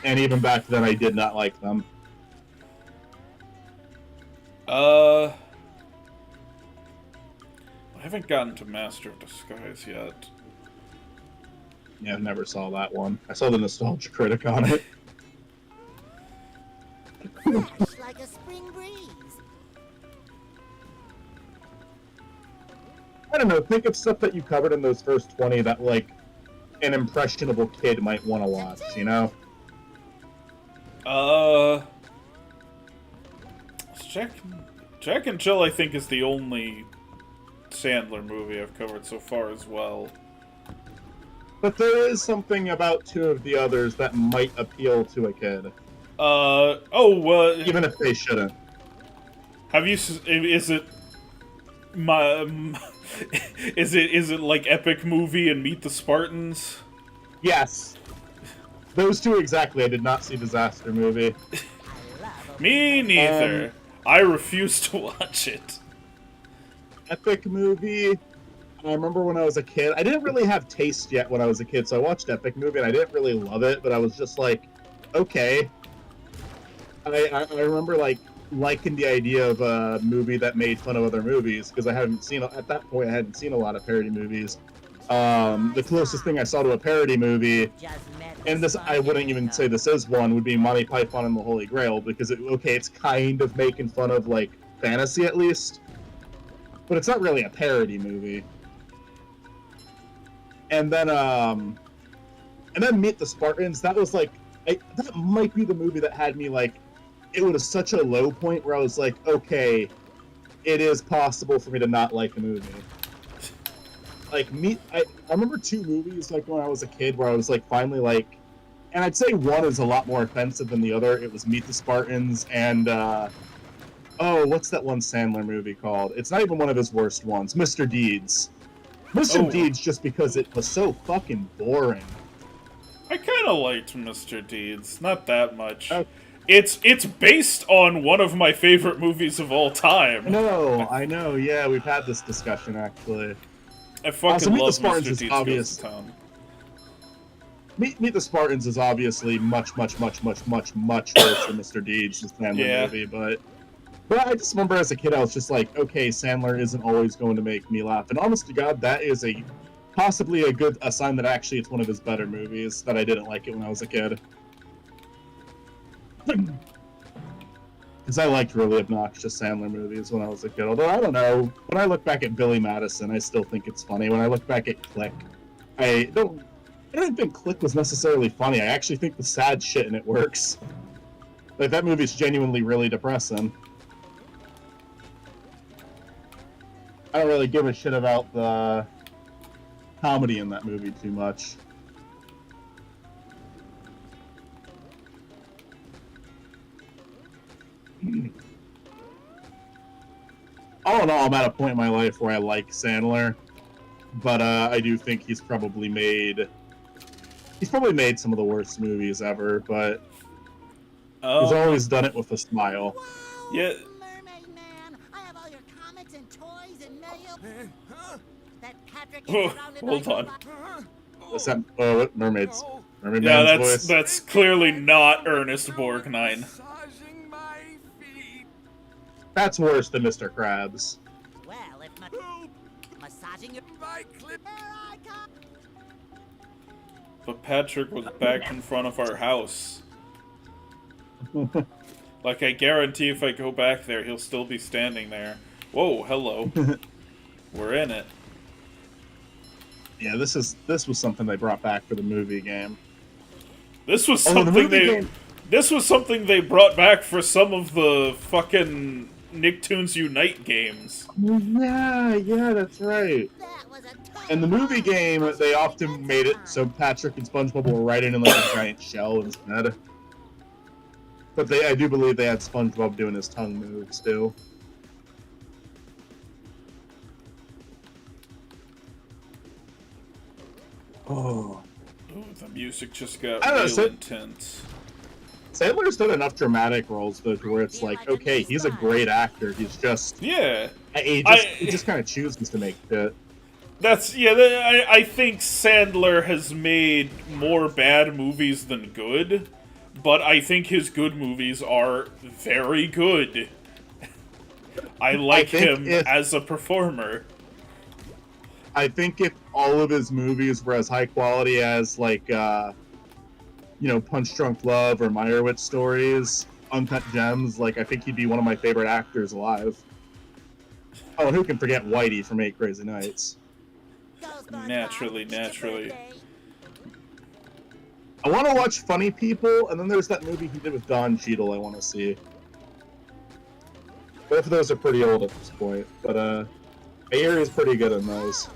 And even back then, I did not like them. I haven't gotten to Master of Disguise yet. Yeah, I never saw that one. I saw the Nostalgia Critic on it. Fresh like a spring breeze. I don't know, think of stuff that you covered in those first 20 that, like, an impressionable kid might want to watch, you know? Jack and Jill, I think, is the only Sandler movie I've covered so far as well. But there is something about two of the others that might appeal to a kid. Even if they shouldn't. Have you? Is it is it like Epic Movie and Meet the Spartans? Yes. Those two exactly. I did not see Disaster Movie. Me neither. I refuse to watch it. Epic Movie. I remember when I was a kid. I didn't really have taste yet when I was a kid, so I watched Epic Movie and I didn't really love it, but I was just like, okay. I remember liking the idea of a movie that made fun of other movies because at that point I hadn't seen a lot of parody movies. The closest thing I saw to a parody movie, and this I wouldn't even say this is one, would be Monty Python and the Holy Grail because it's kind of making fun of like fantasy at least, but it's not really a parody movie. And then Meet the Spartans. That was like that might be the movie that had me like. It was such a low point where I was like, okay, it is possible for me to not like a movie. Like I remember two movies like when I was a kid where I was like finally like, and I'd say one is a lot more offensive than the other. It was Meet the Spartans and what's that one Sandler movie called? It's not even one of his worst ones. Mr. Deeds. Mr. Deeds just because it was so fucking boring. I kind of liked Mr. Deeds, not that much. It's based on one of my favorite movies of all time. No, I know. Yeah, we've had this discussion actually. I fucking Meet love the Spartans Mr. Deeds Goes to Town. Meet the Spartans is obviously much worse than Mr. Deeds, the Sandler movie, but I just remember as a kid I was just like, okay, Sandler isn't always going to make me laugh, and honest to God, that is possibly a sign that actually it's one of his better movies that I didn't like it when I was a kid. Because I liked really obnoxious Sandler movies when I was a kid. Although, I don't know, when I look back at Billy Madison, I still think it's funny. When I look back at Click, I don't think Click was necessarily funny. I actually think the sad shit in it works. Like, that movie's genuinely really depressing. I don't really give a shit about the comedy in that movie too much. All in all, I'm at a point in my life where I like Sandler, but I do think he's probably made some of the worst movies ever, but he's always done it with a smile. Whoa, Yeah. Mermaid Man, I have all your comics and toys and mail. That Patrick Oh, is surrounded hold by on. What's that? Oh, what? Mermaid Yeah, Man's voice? that's clearly not Ernest Borgnine. Massaging my feet. That's worse than Mr. Krabs. Well, if massaging your My clip. here I come. But Patrick was back in front of our house. Like, I guarantee if I go back there, he'll still be standing there. Whoa, hello. We're in it. Yeah, this was something they brought back for the movie game. This was something This was something they brought back for some of the fucking Nicktoons Unite games. Yeah, that's right. That was a In the movie game, they often made it so Patrick and SpongeBob were riding in like a giant shell instead. But I do believe they had SpongeBob doing his tongue moves too. Oh. Ooh, the music just got I don't know, real intense. Sandler's done enough dramatic roles though to where it's like, okay, he's a great actor. He's just he just kind of chooses to make it. I think Sandler has made more bad movies than good, but I think his good movies are very good. I like him as a performer. I think if all of his movies were as high quality as like Punch Drunk Love or Meyerowitz Stories, Uncut Gems, like I think he'd be one of my favorite actors alive. Oh, and who can forget Whitey from 8 Crazy Nights? Naturally. I want to watch Funny People, and then there's that movie he did with Don Cheadle I want to see. Both of those are pretty old at this point, but I hear he's pretty good in those.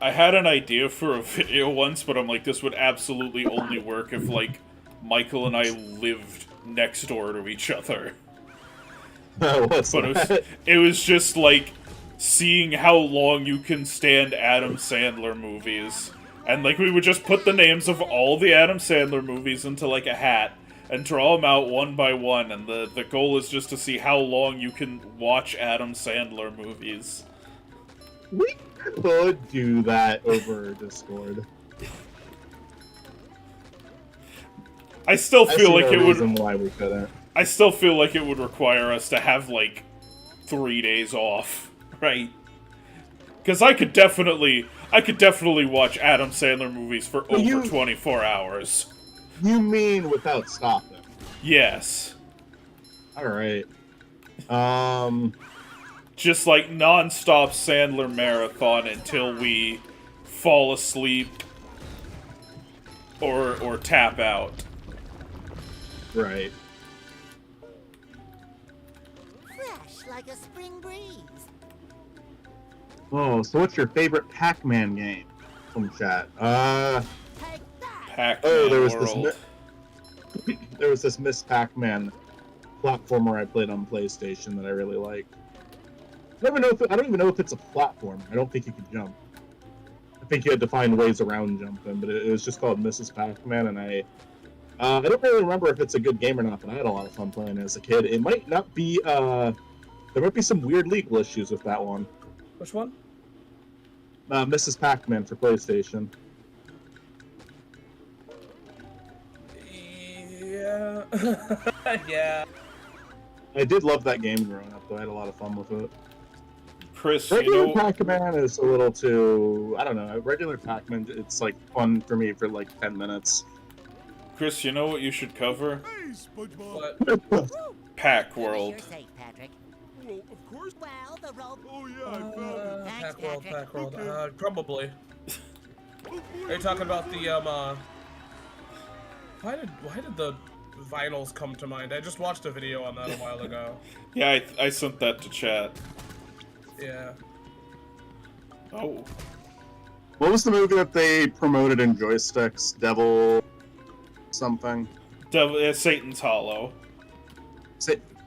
I had an idea for a video once, but I'm like, this would absolutely only work if, like, Michael and I lived next door to each other. What's But that? it was just, like, seeing how long you can stand Adam Sandler movies. And, like, we would just put the names of all the Adam Sandler movies into, like, a hat and draw them out one by one, and the goal is just to see how long you can watch Adam Sandler movies. We could do that over Discord. I still feel like it would. Why we couldn't. I still feel like it would require us to have like 3 days off, right? Because I could definitely watch Adam Sandler movies for over 24 hours. You mean without stopping? Yes. All right. Just like non-stop Sandler marathon until we fall asleep or tap out. Right. Fresh like a spring breeze. Oh, so what's your favorite Pac-Man game? From chat. Pac-Man there was World. there was this Miss Pac-Man platformer I played on PlayStation that I really liked. I don't even know if it's a platform. I don't think you could jump. I think you had to find ways around jumping, but it was just called Mrs. Pac-Man, and I don't really remember if it's a good game or not, but I had a lot of fun playing it as a kid. It might not be, there might be some weird legal issues with that one. Which one? Mrs. Pac-Man for PlayStation. Yeah. Yeah. I did love that game growing up, though. I had a lot of fun with it. Chris, regular Pac-Man is a little too... I don't know. Regular Pac-Man, it's like fun for me for like 10 minutes. Chris, you know what you should cover? Hey, SpongeBob. What? Pac You're World. safe, Patrick. Well, of course. Well, the rope. Oh yeah, I found it. Thanks, Pack World, Patrick. Pack World. Okay. Probably. Are you talking about the Why did the vinyls come to mind? I just watched a video on that a while ago. Yeah, I sent that to chat. Yeah. Oh. What was the movie that they promoted in joysticks? Devil... something? Satan's Hollow.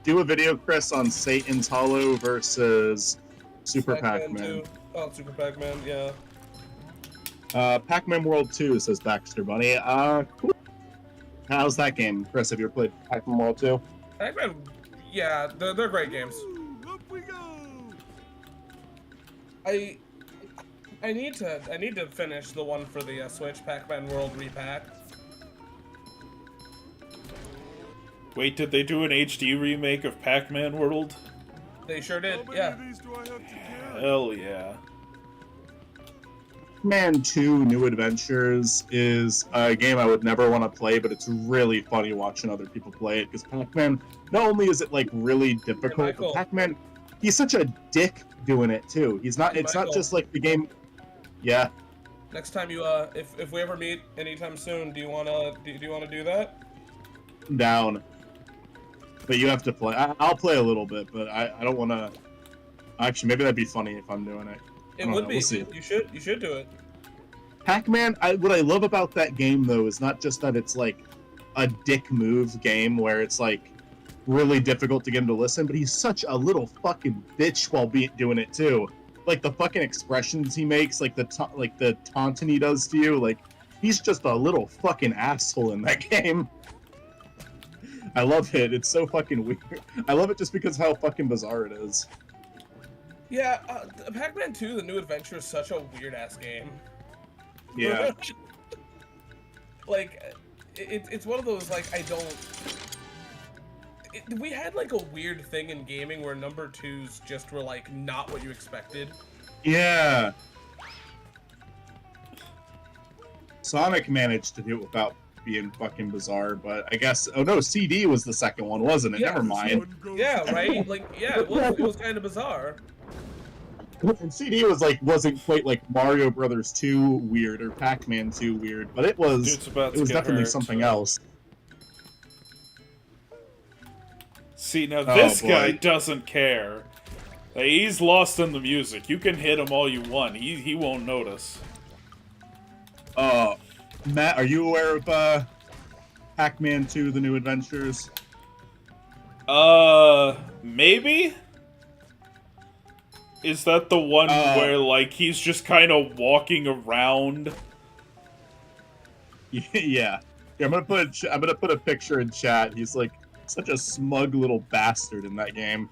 Do a video, Chris, on Satan's Hollow versus Super Pac-Man Pac-Man. 2. Oh, Super Pac-Man, yeah. Pac-Man World 2, says Baxter Bunny. Cool. How's that game? Chris, have you ever played Pac-Man World 2? Pac-Man, yeah, they're great games. Ooh, up we go. I need to finish the one for the Switch, Pac-Man World Repack. Wait, did they do an HD remake of Pac-Man World? They sure did, How many yeah. of these do I have to carry? Hell yeah. Pac-Man 2 New Adventures is a game I would never want to play, but it's really funny watching other people play it, because Pac-Man, not only is it like really difficult, but Pac-Man, he's such a dick doing it too. It's not just like the game. Yeah. Next time you if we ever meet anytime soon, do you wanna do that? Down. But you have to play. I'll play a little bit, but I don't want to. Actually, maybe that'd be funny if I'm doing it. It would be. We'll see. You should do it. Pac-Man, what I love about that game, though, is not just that it's like a dick move game where it's like really difficult to get him to listen, but he's such a little fucking bitch while doing it too. Like the fucking expressions he makes, like the taunting he does to you, like he's just a little fucking asshole in that game. I love it. It's so fucking weird. I love it just because of how fucking bizarre it is. Yeah, Pac-Man 2: The New Adventure is such a weird-ass game. Yeah. Like, it's one of those, like, we had, like, a weird thing in gaming where number 2s just were, like, not what you expected. Yeah. Sonic managed to do it without being fucking bizarre, but I guess... Oh no, CD was the second one, wasn't it? Yeah. Never mind. Yeah, right? Like, yeah, it was kind of bizarre. And CD wasn't quite like Mario Brothers 2 weird or Pac-Man 2 weird, but it was Dude's about to definitely get hurt, something so- else. See, now Oh, this boy. guy doesn't care. He's lost in the music. You can hit him all you want. He won't notice. Matt, are you aware of Pac-Man 2: The New Adventures? Maybe? Is that the one where, like, he's just kind of walking around? Yeah. I'm gonna put a picture in chat. He's like such a smug little bastard in that game.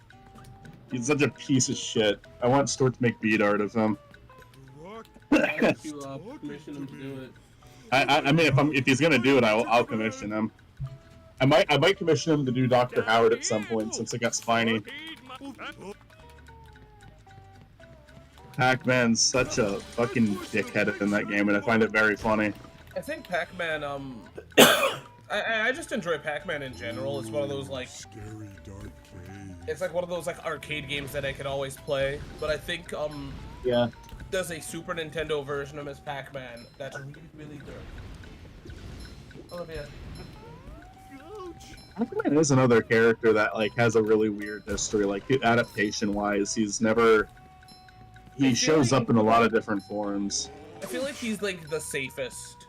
He's such a piece of shit. I want Stuart to make beat art of him. Why don't you commission him to do it? I mean, if he's gonna do it, I'll commission him. I might commission him to do Dr. Howard at some point since it got spiny. Pac-Man's such a fucking dickhead in that game, and I find it very funny. I think Pac-Man, I just enjoy Pac-Man in general. It's one of those, like, Scary dark cave. it's like one of those, like, arcade games that I could always play. But I think, Yeah. there's a Super Nintendo version of Miss Pac-Man that's really, really good. Olivia. Pac-Man is another character that, like, has a really weird history. Like, adaptation-wise, he shows up in a lot of different forms. I feel like he's, like, the safest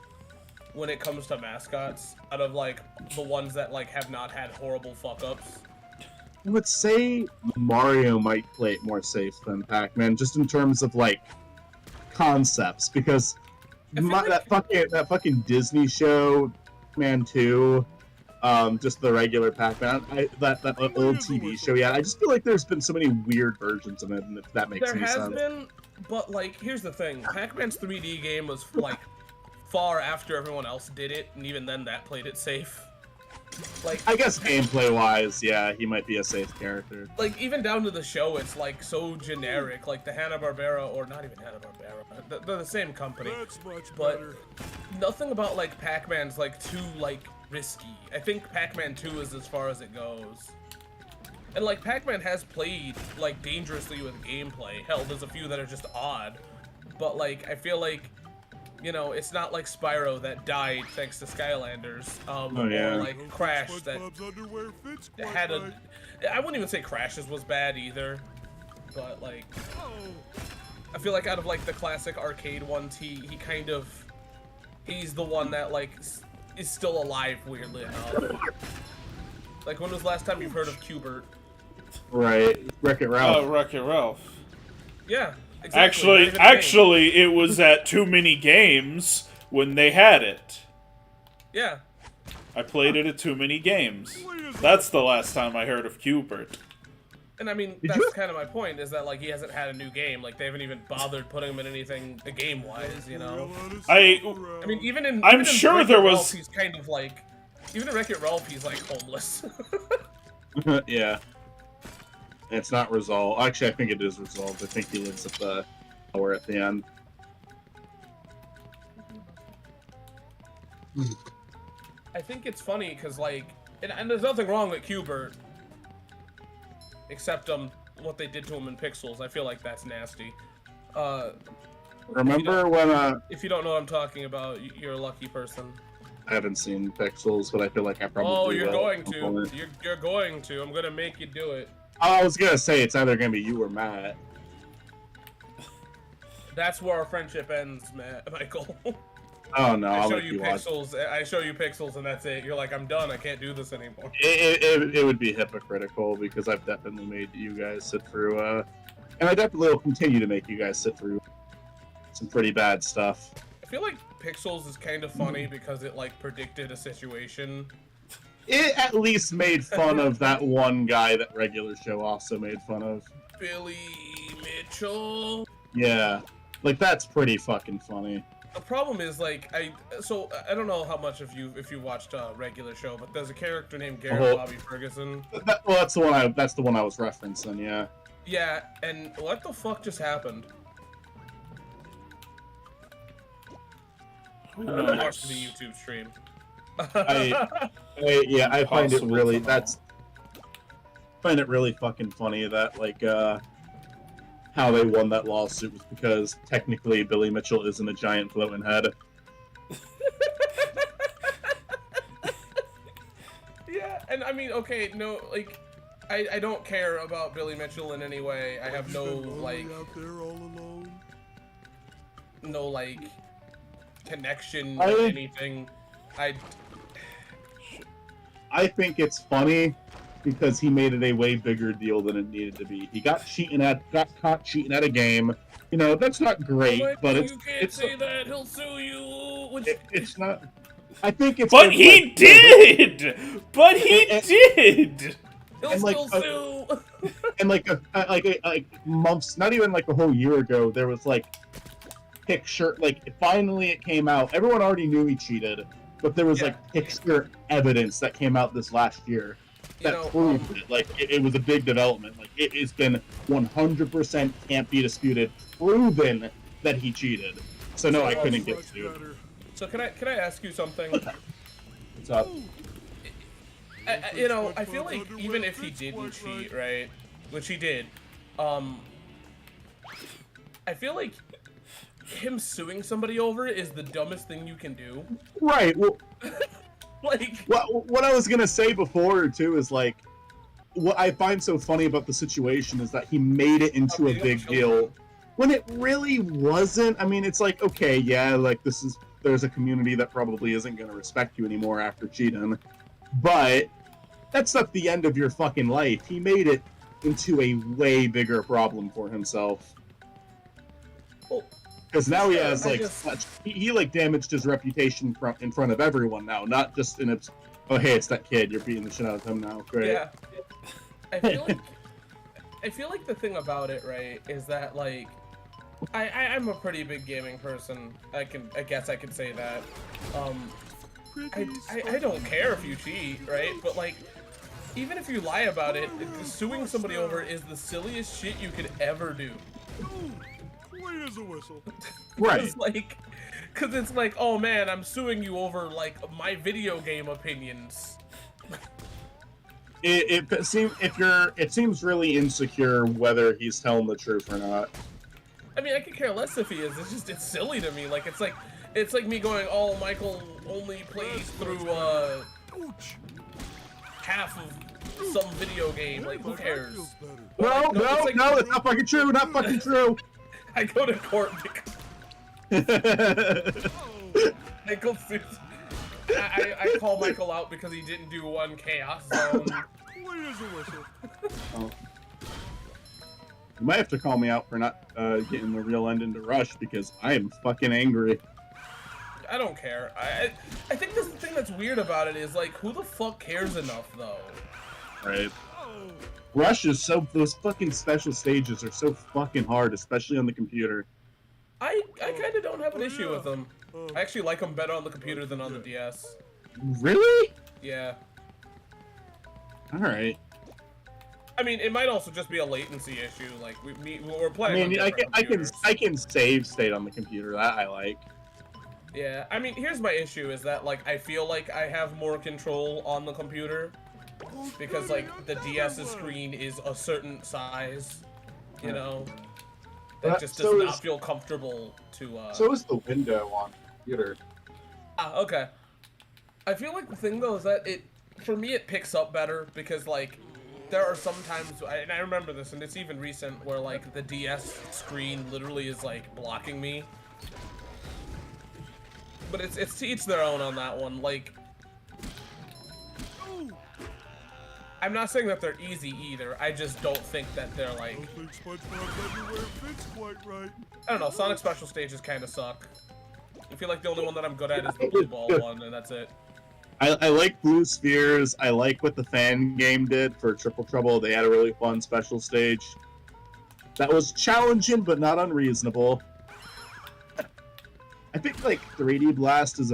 when it comes to mascots out of, like, the ones that, like, have not had horrible fuck-ups. I would say Mario might play it more safe than Pac-Man, just in terms of, like, concepts, because that fucking Disney show, Man 2, just the regular Pac-Man, that old TV show, yeah, I just feel like there's been so many weird versions of it, and if that makes any sense. There has been, but, like, here's the thing. Pac-Man's 3D game was, like, far after everyone else did it, and even then that played it safe. Like, I guess gameplay-wise, yeah, he might be a safe character. Like, even down to the show, it's, like, so generic. Like, the Hanna-Barbera, or not even Hanna-Barbera, they're the same company. That's much But better. nothing about, like, Pac-Man's, like, too, like, risky. I think Pac-Man 2 is as far as it goes. And, like, Pac-Man has played, like, dangerously with gameplay. Hell, there's a few that are just odd. But, like, I feel like, you know, it's not like Spyro that died thanks to Skylanders, yeah. or, like, Crash that SpongeBob's underwear fits quite had a... right. I wouldn't even say Crash's was bad either, but, like, Oh, I feel like out of, like, the classic arcade ones, he's the one that, like, is still alive, weirdly enough. Like, when was the last time you've heard of Qbert? Right. Wreck-It Ralph. Oh, Wreck-It Ralph. Yeah, exactly. Actually, it was at Too Many Games when they had it. Yeah. I played it at Too Many Games. That's the last time I heard of Qbert. And I mean, that's kind of my point, is that, like, he hasn't had a new game. Like, they haven't even bothered putting him in anything game-wise, you know? I mean, even in... I'm even in sure Wreck-It there Ralph, was... he's kind of, like... Even in Wreck-It Ralph, he's, like, homeless. Yeah. And it's not resolved. Actually, I think it is resolved. I think he lives at the tower at the end. I think it's funny, because, like... And there's nothing wrong with Qbert. Except, what they did to him in Pixels. I feel like that's nasty. Remember when, If you don't know what I'm talking about, you're a lucky person. I haven't seen Pixels, but I feel like I probably Oh, you're will. going to. You're going to. I'm gonna make you do it. I was gonna say, it's either gonna be you or Matt. That's where our friendship ends, Michael. Oh no, I I'll show let you you watch. pixels. I show you pixels, and that's it. You're like, I'm done. I can't do this anymore. It would be hypocritical, because I've definitely made you guys sit through, and I definitely will continue to make you guys sit through some pretty bad stuff. I feel like Pixels is kind of funny because it, like, predicted a situation. It at least made fun of that one guy that regular show also made fun of. Billy Mitchell. Yeah, like that's pretty fucking funny. The problem is, like, I don't know how much if you watched regular show, but there's a character named Garrett Bobby Ferguson. Well, that's the one I was referencing. Yeah. Yeah, and what the fuck just happened? I'm gonna watch the YouTube stream. I find it really find it really fucking funny that, like, how they won that lawsuit was because technically Billy Mitchell isn't a giant floating head. Yeah, and I mean, okay, no, like, I don't care about Billy Mitchell in any way. I have no like out there all alone. no like connection I- or anything. I think it's funny because he made it a way bigger deal than it needed to be. He got caught cheating at a game. You know, that's not great, Oh, but you can't say that. He'll sue you. it's not. I think it's. But he did. But he did. He'll and, like, still sue. And like months, not even like a whole year ago, there was like picture. Like finally, it came out. Everyone already knew he cheated, but there was like picture evidence that came out this last year that proved it. Like it was a big development. Like it has been 100% can't be disputed, proven that he cheated. So no, I couldn't get sued. So can I ask you something? What's up? You know, I feel like even if he didn't cheat, right, which he did, I feel like him suing somebody over it is the dumbest thing you can do. Right. Well, like what I was gonna say before too is like, what I find so funny about the situation is that he made it into a big deal when it really wasn't. I mean, it's like, okay, yeah, like there's a community that probably isn't gonna respect you anymore after cheating, but that's not the end of your fucking life. He made it into a way bigger problem for himself. Because now he has like he like damaged his reputation in front of everyone now, not just in its oh hey it's that kid, you're beating the shit out of him now. Great. Yeah. I feel like the thing about it, right, is that like I'm a pretty big gaming person. I guess I can say that. I don't care if you cheat, right? But like even if you lie about it, suing somebody over it is the silliest shit you could ever do. Clean as a whistle. Right. Cause it's like, oh man, I'm suing you over like my video game opinions. It seems really insecure whether he's telling the truth or not. I mean, I could care less if he is. It's silly to me. Like it's like me going, oh, Michael only plays through half of some video game. Like, who cares? No, that's not fucking true. Not fucking true. I go to court because Michael sues. I call Michael out because he didn't do one chaos zone. Clean as a whistle. Oh. You might have to call me out for not getting the real ending to Rush because I am fucking angry. I don't care. I think this thing that's weird about it is like, who the fuck cares enough though? Right. Rush is those fucking special stages are so fucking hard, especially on the computer. I kind of don't have an issue with them. I actually like them better on the computer than on the DS. Really? Yeah. All right. I mean, it might also just be a latency issue. Like we're playing. I mean, I can save state on the computer. That I like. Yeah. I mean, here's my issue: is that like I feel like I have more control on the computer because like the DS's screen is a certain size, you know. That just does not feel comfortable to. So is the window on the computer. Ah, okay. I feel like the thing though is that for me it picks up better because like there are some times, and I remember this, and it's even recent, where like the DS screen literally is like blocking me. But it's to each their own on that one. Like, I'm not saying that they're easy either. I just don't think that they're like. I don't think SpongeBob everywhere fits quite right. I don't know. Sonic Special Stages kind of suck. I feel like the only one that I'm good at is the blue ball one, and that's it. I like Blue Spheres. I like what the fan game did for Triple Trouble. They had a really fun special stage. That was challenging, but not unreasonable. I think like 3D Blast is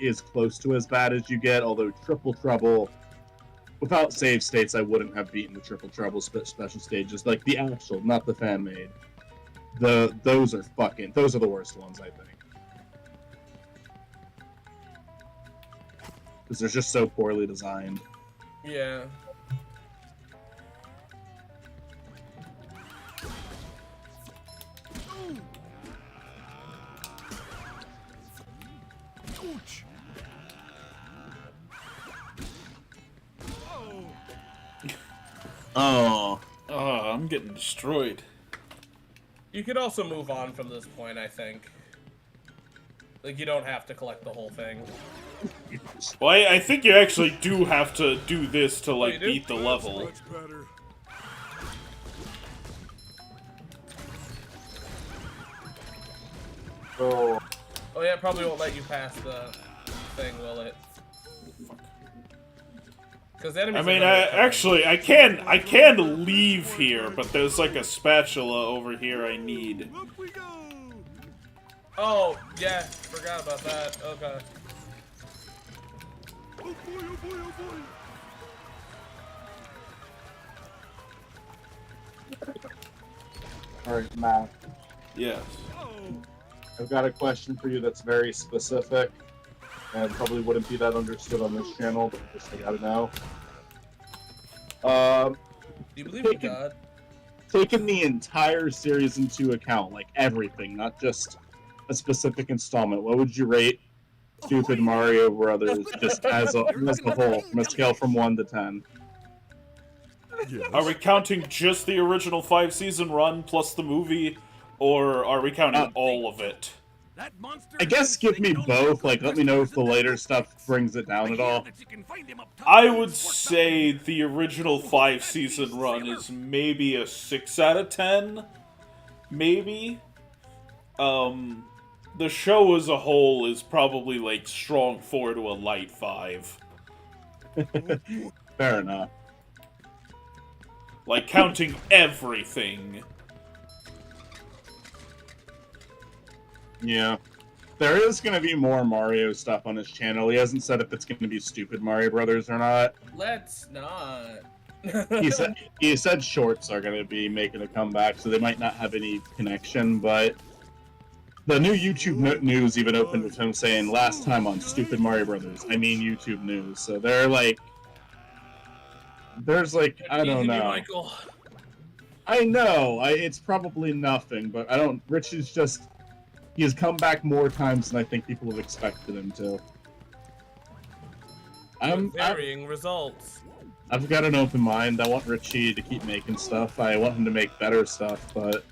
is close to as bad as you get. Although Triple Trouble, without save states, I wouldn't have beaten the Triple Trouble special stages. Like the actual, not the fan made. Those are the worst ones, I think. Because they're just so poorly designed. Yeah. Ouch. Oh. Oh, I'm getting destroyed. You could also move on from this point, I think. Like, you don't have to collect the whole thing. Well, I think you actually do have to do this to, like, you do? beat the level. Much better. Oh. Oh yeah, it probably won't let you pass the thing, will it? Because I mean, I can leave here, but there's like a spatula over here I need. Up we go. Oh, yeah, forgot about that. Okay. Oh boy, oh boy, oh boy. Alright, Matt. Yes. I've got a question for you that's very specific, and probably wouldn't be that understood on this channel, but just I gotta know. Do you believe in God? Taking the entire series into account, like everything, not just a specific installment, what would you rate Stupid Mario Brothers just as a whole, from a scale from 1 to 10? Yes. Are we counting just the original 5-season run plus the movie, or are we counting all of it? That monster I guess give me both, like let me know if the later stuff brings it down at all. I would say the original 5-season run is maybe a 6 out of 10. Maybe. The show as a whole is probably like strong 4 to a light 5. Fair enough. Like counting everything. Yeah. There is going to be more Mario stuff on his channel. He hasn't said if it's going to be Stupid Mario Brothers or not. Let's not. He said shorts are going to be making a comeback, so they might not have any connection, but the new YouTube news even opened with him saying, last time on Stupid Mario Brothers, I mean YouTube news. So they're like, there's like, I don't know. Michael. I know, it's probably nothing, but I don't, Rich is just, he has come back more times than I think people have expected him to. Varying results. I've got an open mind. I want Richie to keep making stuff. I want him to make better stuff, but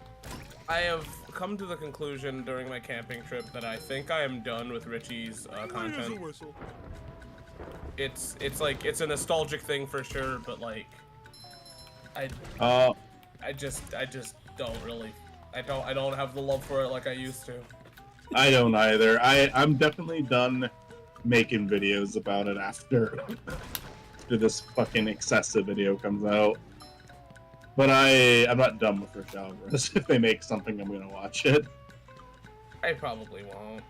I have come to the conclusion during my camping trip that I think I am done with Richie's content. It's like, it's a nostalgic thing for sure, but like, I just don't really, I don't have the love for it like I used to. I don't either. I'm definitely done making videos about it after this fucking excessive video comes out. But I'm not done with Rich Alvarez. If they make something, I'm gonna watch it. I probably won't.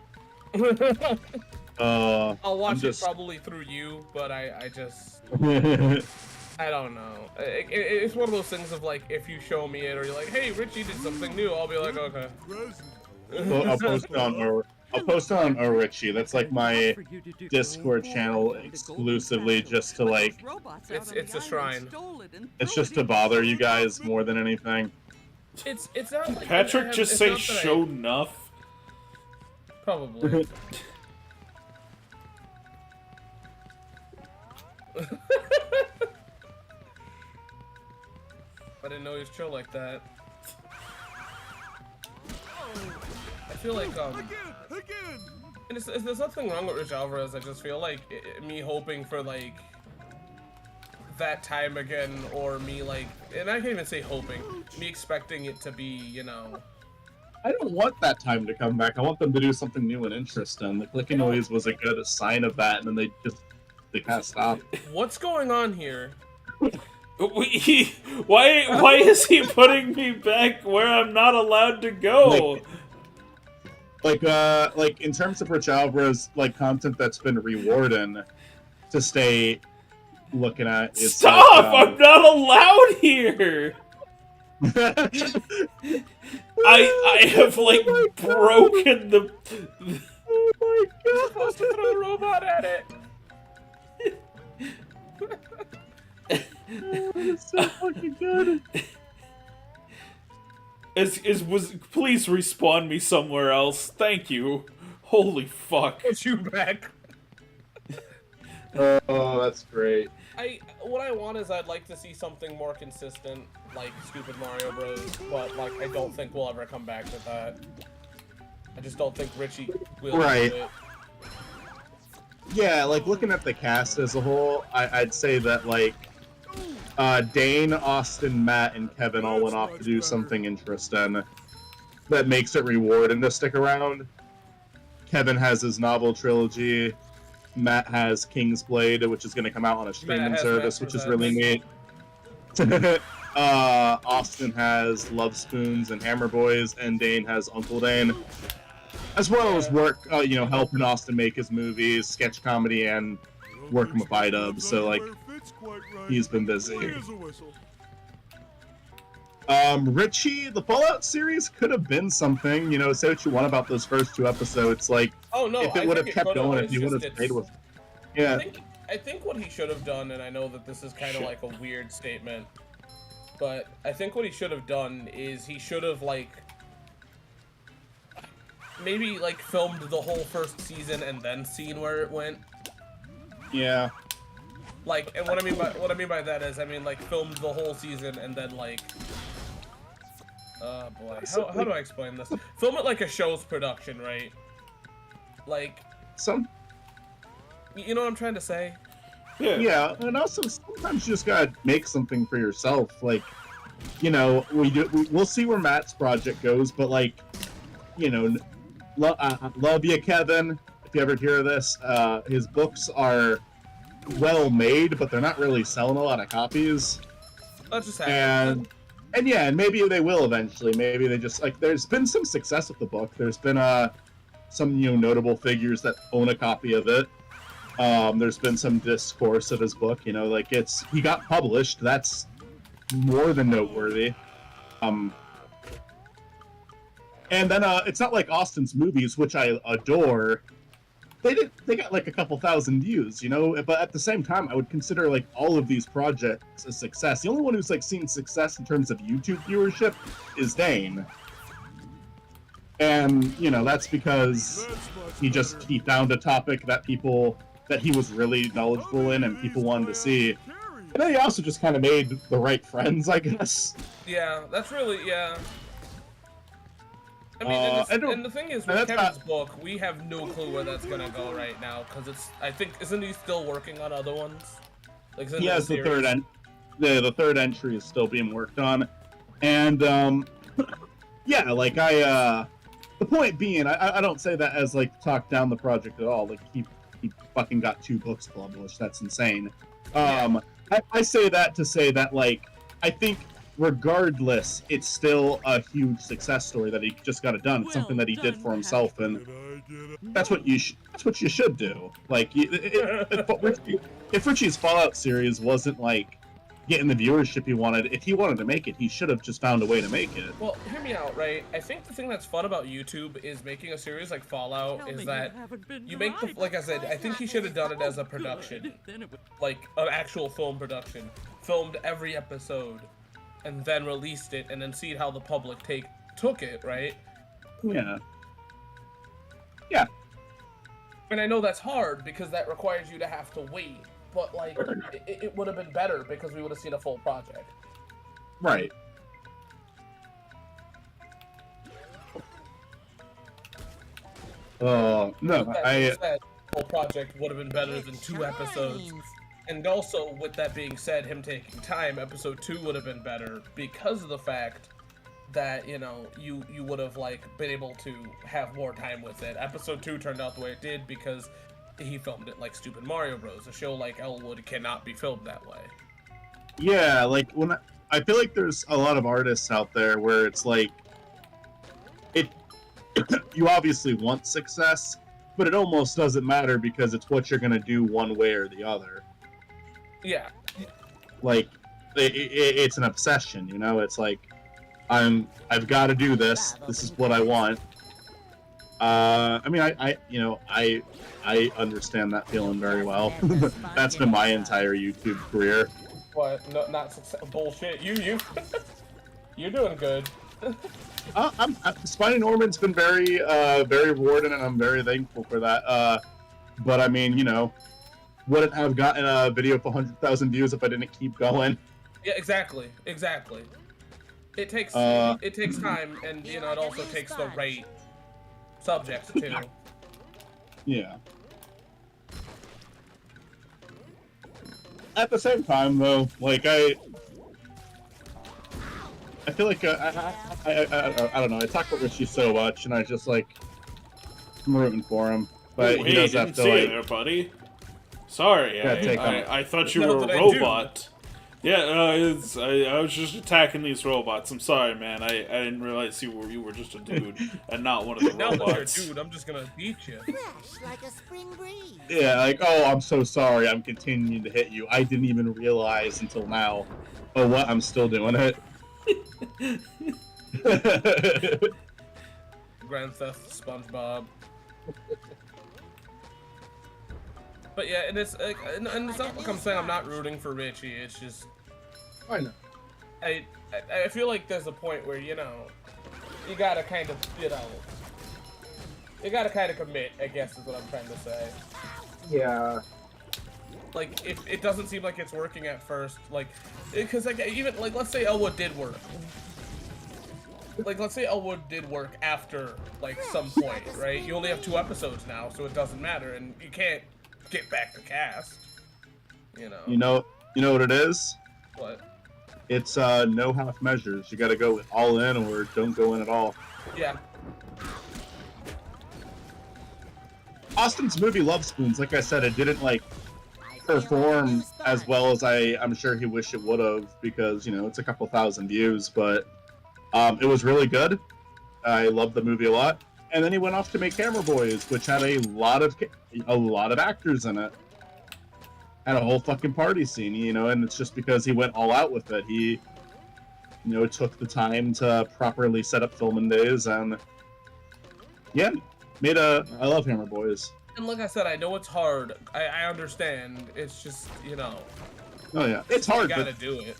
I'll watch it probably through you, but I just I don't know. It's one of those things of like, if you show me it or you're like, hey, Richie did something new, I'll be like, okay. I'll post on Richie. That's like my Discord channel exclusively, just to like. It's a shrine. It's just to bother you guys more than anything. It's not. Like Patrick just say show enough. Probably. I didn't know he was chill like that. I feel like and there's nothing wrong with Rich Alvarez. I just feel like me hoping for like that time again, or me like, and I can't even say hoping, me expecting it to be, you know. I don't want that time to come back. I want them to do something new and interesting. The clicking noise was a good sign of that, and then they kind of stopped. What's going on here? Why is he putting me back where I'm not allowed to go? Like in terms of Rich Alvarez, like content that's been rewarding to stay looking at. Is Stop! like, I'm not allowed here. I have like broken the. Oh my god! You're supposed to throw a robot at it. Oh, it's so fucking good. Please respawn me somewhere else. Thank you. Holy fuck. Get you back. Oh, that's great. What I want is I'd like to see something more consistent, like Stupid Mario Bros. But like I don't think we'll ever come back to that. I just don't think Richie will do it. Yeah, like looking at the cast as a whole, I'd say that like Dane, Austin, Matt, and Kevin all went off to do something interesting that makes it rewarding to stick around. Kevin has his novel trilogy. Matt has King's Blade, which is going to come out on a streaming service, which is really neat. Austin has Love Spoons and Hammer Boys, and Dane has Uncle Dane, as well as work, helping Austin make his movies, sketch comedy, and working with iDub. So like, he's been busy. Richie, the Fallout series could have been something. Say what you want about those first 2 episodes. Like, if it would have kept going, if he would have stayed with, yeah. I think what he should have done, and I know that this is kind of like a weird statement, but I think what he should have done is he should have like maybe like filmed the whole first season and then seen where it went. Yeah. Like, and what I mean by that is, I mean like filmed the whole season and then like, oh boy, how do I explain this? Film it like a show's production, right? Like you know what I'm trying to say? Yeah, and also sometimes you just gotta make something for yourself. Like, we'll see where Matt's project goes, but like, love you, Kevin. If you ever hear this, his books are well made, but they're not really selling a lot of copies. That's just happening. And maybe they will eventually. Maybe they just like. There's been some success with the book. There's been some notable figures that own a copy of it. There's been some discourse of his book. Like he got published. That's more than noteworthy. And then it's not like Austin's movies, which I adore. They got like a couple thousand views, but at the same time, I would consider like all of these projects a success. The only one who's like seen success in terms of YouTube viewership is Dane. And, that's because he found a topic that he was really knowledgeable in and people wanted to see. And then he also just kind of made the right friends, I guess. Yeah, that's really, yeah. I mean, and the thing is, with Kevin's book, we have no clue where that's gonna go right now, because isn't he still working on other ones? Like, he has the third entry is still being worked on, and yeah, like the point being, I don't say that as like talk down the project at all. Like he fucking got 2 books published. That's insane. I say that to say that like I think regardless, it's still a huge success story that he just got it done. It's something that he did for himself, and that's what you should do. Like, if Richie's Fallout series wasn't like getting the viewership he wanted, if he wanted to make it, he should have just found a way to make it. Well, hear me out, right? I think the thing that's fun about YouTube is making a series like Fallout is that you make like I said, I think he should have done it as a production, like an actual film production, filmed every episode, and then released it, and then see how the public took it, right? Yeah. And I know that's hard because that requires you to have to wait, but like it would have been better because we would have seen a full project. Right. No, full project would have been better than 2 episodes. And also, with that being said, him taking time, episode 2 would have been better because of the fact that, you would have, like, been able to have more time with it. Episode 2 turned out the way it did because he filmed it like Stupid Mario Bros. A show like Elwood cannot be filmed that way. Yeah, like, I feel like there's a lot of artists out there where it's like, you obviously want success, but it almost doesn't matter because it's what you're going to do one way or the other. Yeah. Like, it's an obsession, It's like, I've got to do this. This is what I want. I mean, I understand that feeling very well. That's been my entire YouTube career. What? No, not success. Bullshit. You're doing good. Spiny Norman's been very rewarding, and I'm very thankful for that. But I mean, wouldn't have gotten a video of 100,000 views if I didn't keep going. Yeah, exactly. It takes time, and you know, it also takes the right subject too. Yeah. At the same time, though, like I feel like I don't know. I talk about Richie so much, and I just like I'm rooting for him, but Ooh, he hey, does didn't have to see like. you there, buddy. Sorry, I thought you No, were a that I do. robot. Yeah, I was just attacking these robots. I'm sorry, man. I didn't realize you were just a dude and not one of the Now that robots. you're a dude, I'm just gonna beat you. Fresh like a spring breeze. Yeah, like, oh, I'm so sorry. I'm continuing to hit you. I didn't even realize until now. Oh, what? I'm still doing it. Grand Theft SpongeBob. But yeah, and it's like, and it's not like I'm saying I'm not rooting for Richie. It's just I know. I feel like there's a point where, you know, you gotta kind of, you know, you gotta kind of commit, I guess is what I'm trying to say. Yeah. Like, if it doesn't seem like it's working at first, like, because like even like let's say Elwood did work. Like, let's say Elwood did work after like some point, right? You only have 2 episodes now, so it doesn't matter, and you can't get back the cast. You know. You know what it is? What? It's no half measures. You got to go all in or don't go in at all. Yeah. Austin's movie Love Spoons, like I said, it didn't like perform as well as I'm sure he wished it would have, because you know it's a couple thousand views, but it was really good. I loved the movie a lot. And then he went off to make Camera Boys, which had a lot of actors in it. Had a whole fucking party scene, you know, and it's just because he went all out with it. He, you know, took the time to properly set up filming days, and yeah, I love Hammer Boys. And like I said, I know it's hard. I understand. It's just, you know. Oh yeah, it's hard. You gotta do it.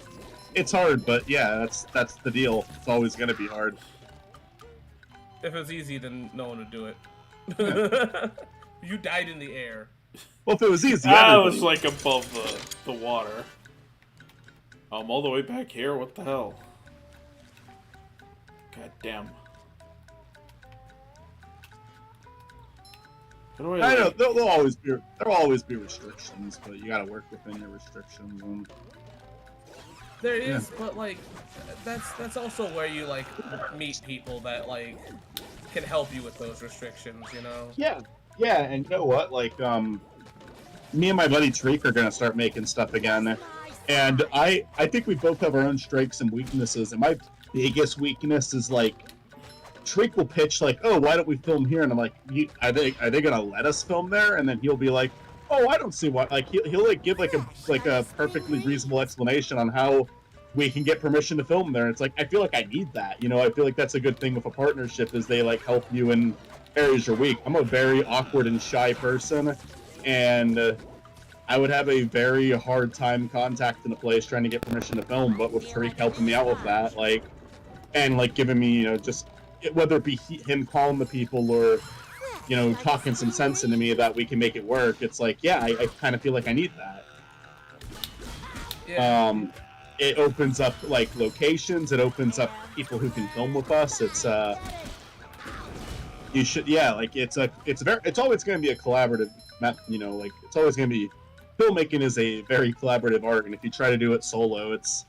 It's hard, but yeah, that's the deal. It's always gonna be hard. If it's easy, then no one would do it. Yeah. You died in the air. Well, if it was easy, I everybody... was like above the water. I'm all the way back here. What the hell? God damn. How do I know there'll always be restrictions, but you gotta work within your restrictions. And... There is, but like, that's also where you like meet people that like can help you with those restrictions, you know? Yeah, and you know what? Like, me and my buddy Treek are gonna start making stuff again, and I think we both have our own strengths and weaknesses. And my biggest weakness is like, Treek will pitch like, "Oh, why don't we film here?" And I'm like, "Are they gonna let us film there?" And then he'll be like, "Oh, I don't see why." Like he'll like give like a perfectly reasonable explanation on how we can get permission to film there. And it's like, I feel like I need that. You know, I feel like that's a good thing with a partnership, is they like help you in areas you're weak. I'm a very awkward and shy person, and I would have a very hard time contacting a place trying to get permission to film. But with Tariq helping me out with that, like, and like giving me, you know, just whether it be him calling the people or, you know, talking some sense into me that we can make it work, it's like, yeah, I kind of feel like I need that. Yeah. It opens up like locations. It opens up people who can film with us. It's you should, yeah, like it's always going to be a collaborative, you know, like it's always going to be, filmmaking is a very collaborative art, and if you try to do it solo, it's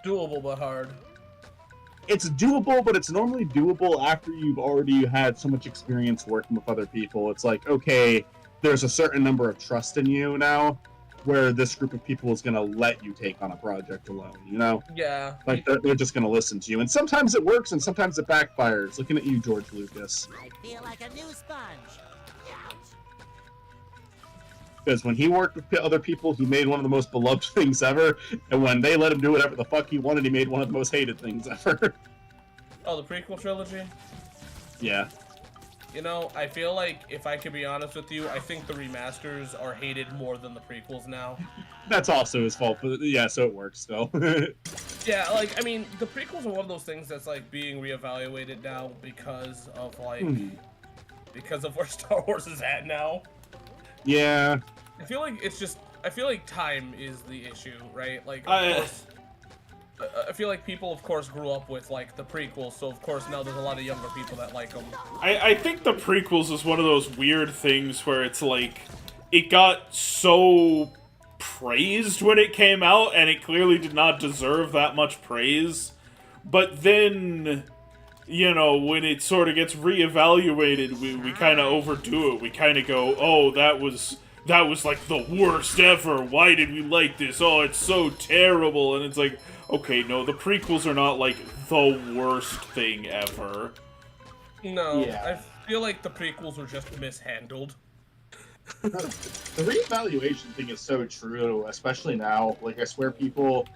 doable but hard. It's doable, but it's normally doable after you've already had so much experience working with other people. It's like, okay, there's a certain number of trust in you now, where this group of people is going to let you take on a project alone, you know? Yeah. Like, they're just going to listen to you. And sometimes it works, and sometimes it backfires. Looking at you, George Lucas. I feel like a new sponge. Because when he worked with other people, he made one of the most beloved things ever. And when they let him do whatever the fuck he wanted, he made one of the most hated things ever. Oh, the prequel trilogy? Yeah. You know, I feel like, if I could be honest with you, I think the remasters are hated more than the prequels now. That's also his fault, but yeah, so it works still. Yeah, like, I mean, the prequels are one of those things that's, like, being reevaluated now because of, like, because of where Star Wars is at now. Yeah. I feel like it's just. I feel like time is the issue, right? Like, of course, I feel like people, of course, grew up with like the prequels, so of course now there's a lot of younger people that like them. I think the prequels is one of those weird things where it's like, it got so praised when it came out, and it clearly did not deserve that much praise. But then, you know, when it sort of gets reevaluated, we kind of overdo it. We kind of go, oh, that was like the worst ever. Why did we like this? Oh, it's so terrible. And it's like, okay, no, the prequels are not like the worst thing ever. No, Yeah. I feel like the prequels were just mishandled. The reevaluation thing is so true, especially now. Like, I swear people...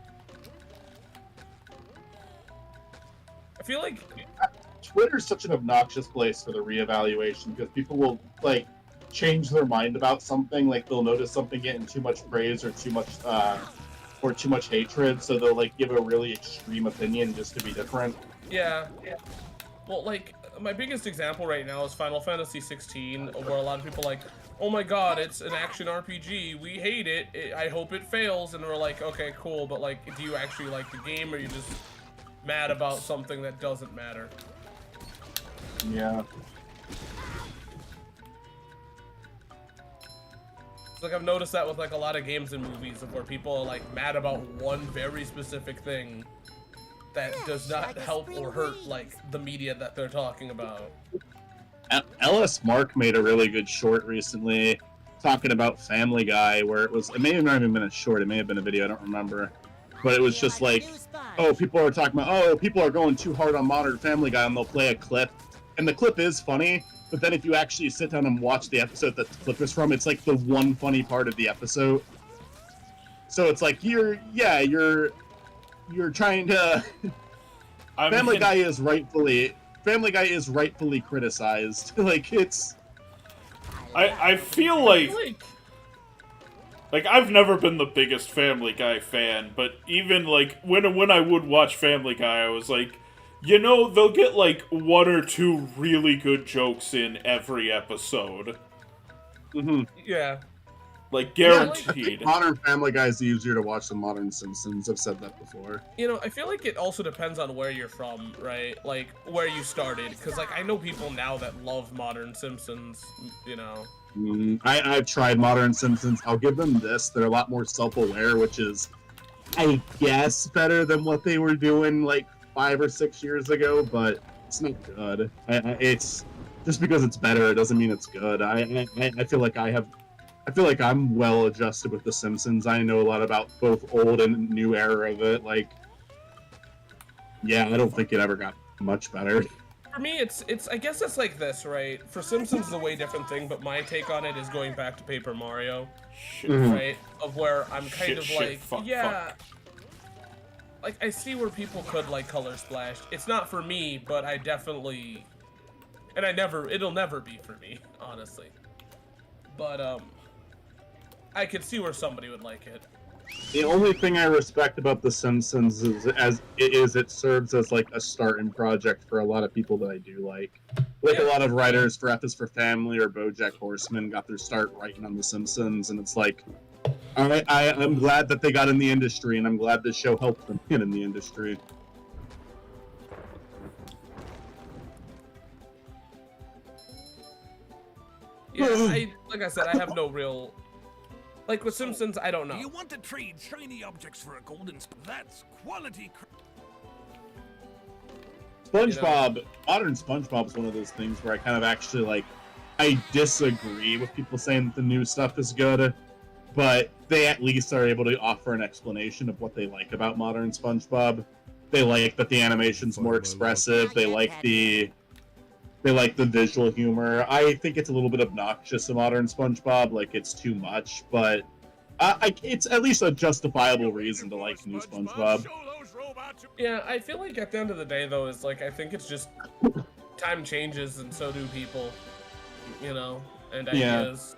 I feel like... Twitter's such an obnoxious place for the reevaluation, because people will, like, change their mind about something. Like, they'll notice something getting too much praise or too much hatred, so they'll, like, give a really extreme opinion just to be different. Yeah. Well, like, my biggest example right now is Final Fantasy 16, where a lot of people are like, oh my god, it's an action RPG, we hate it, I hope it fails, and we're like, okay, cool, but like, do you actually like the game, or are you just mad about something that doesn't matter? Yeah. Like, I've noticed that with like a lot of games and movies, where people are like mad about one very specific thing that does not help or hurt like the media that they're talking about. LS Mark made a really good short recently talking about Family Guy, where it may have not even been a short, it may have been a video, I don't remember. But it was just like, oh, people are talking about, oh, people are going too hard on modern Family Guy, and they'll play a clip. And the clip is funny, but then if you actually sit down and watch the episode that the clip is from, it's like the one funny part of the episode. So it's like, you're trying to... Family Guy is rightfully criticized. Like, it's... I feel like I've never been the biggest Family Guy fan, but even like when I would watch Family Guy, I was like, you know, they'll get like one or two really good jokes in every episode. Mm-hmm. Yeah. Like, guaranteed. Yeah, modern Family Guy is easier to watch than modern Simpsons. I've said that before. You know, I feel like it also depends on where you're from, right? Like, where you started. Because, like, I know people now that love modern Simpsons, you know. I've tried modern Simpsons. I'll give them this. They're a lot more self-aware, which is, I guess, better than what they were doing, like, 5 or 6 years ago, but it's not good. It's just because it's better, it doesn't mean it's good. I feel like I'm well adjusted with The Simpsons. I know a lot about both old and new era of it. Like, yeah, I don't think it ever got much better. For me, it's I guess it's like this, right? For Simpsons, it's a way different thing, but my take on it is going back to Paper Mario, right? Of where I'm kind of like, fuck. Like, I see where people could like Color Splash. It's not for me, but I definitely, and it'll never be for me, honestly. But I could see where somebody would like it. The only thing I respect about The Simpsons is it serves as like a starting project for a lot of people that I do like. Like, a lot of writers for F is for Family or BoJack Horseman got their start writing on The Simpsons, and it's like, I'm glad that they got in the industry, and I'm glad this show helped them get in the industry. Yeah, like I said, I have no real... Like, with Simpsons, I don't know. You want to trade shiny objects for a golden spoon? That's quality. SpongeBob, modern SpongeBob is one of those things where I kind of actually, like, I disagree with people saying that the new stuff is good, but they at least are able to offer an explanation of what they like about modern SpongeBob. They like that the animation's more expressive, they like the visual humor. I think it's a little bit obnoxious to modern SpongeBob, like it's too much, but it's at least a justifiable reason to like new SpongeBob. Yeah, I feel like at the end of the day, though, is like, I think it's just time changes and so do people, you know, and ideas.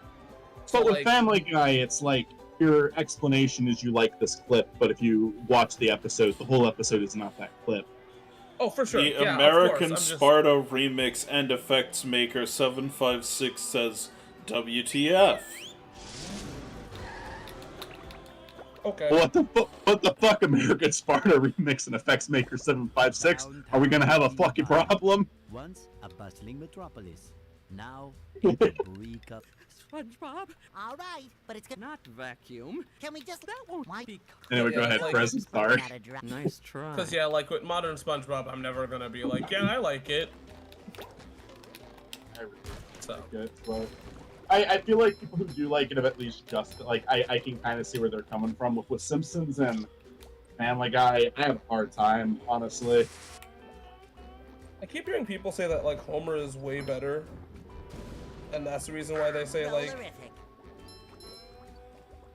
So, but with like, Family Guy, it's like, your explanation is you like this clip, but if you watch the episode, the whole episode is not that clip. Oh, for sure. The American Sparta Remix and Effects Maker 756 says, WTF. Okay. What the fuck, American Sparta Remix and Effects Maker 756? Are we gonna have a fucking problem? Once a bustling metropolis, now a break up. SpongeBob, All right, but it's gonna... not vacuum. Can we just... That won't Why? be. Anyway, Yeah, go ahead, like- Prez, start. Gotta dry- Nice try. Because, yeah, like with modern SpongeBob, I'm never gonna be like, yeah, I like it. So. Good, but I feel like people who do like it have at least just like I can kind of see where they're coming from with Simpsons and Family Guy. I have a hard time, honestly. I keep hearing people say that, like, Homer is way better. And that's the reason why they say, like, Solo-rific.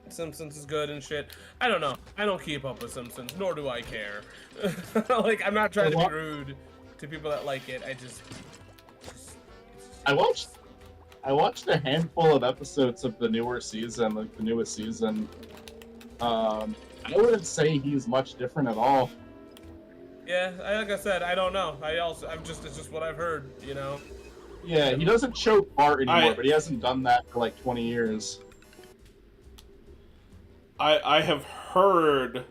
Simpsons is good and shit. I don't know. I don't keep up with Simpsons, nor do I care. Like, I'm not trying to be rude to people that like it. I watched a handful of episodes of the newer season, like the newest season. I wouldn't say he's much different at all. Yeah, like I said, I don't know. It's just what I've heard, you know? Yeah, he doesn't choke Bart anymore, I- but he hasn't done that for like 20 years. I have heard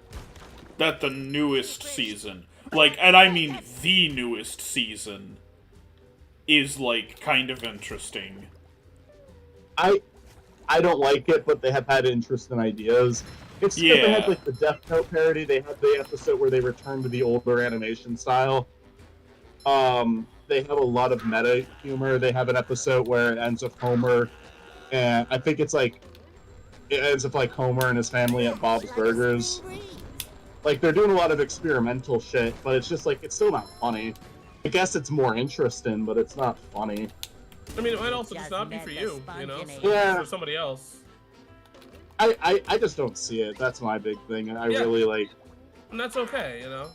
that the newest season, like, and I mean the newest season, is, like, kind of interesting. I don't like it, but they have had interesting ideas. It's because they had Yeah. like the Death Note parody. They had the episode where they returned to the older animation style. They have a lot of meta humor. They have an episode where it ends with Homer, and I think it ends with like Homer and his family at Bob's Burgers. Like they're doing a lot of experimental shit, but it's just like it's still not funny. I guess it's more interesting, but it's not funny. I mean, it might also just not be for you, you know? Yeah. For somebody else. I just don't see it. That's my big thing. I really like. And that's okay, you know?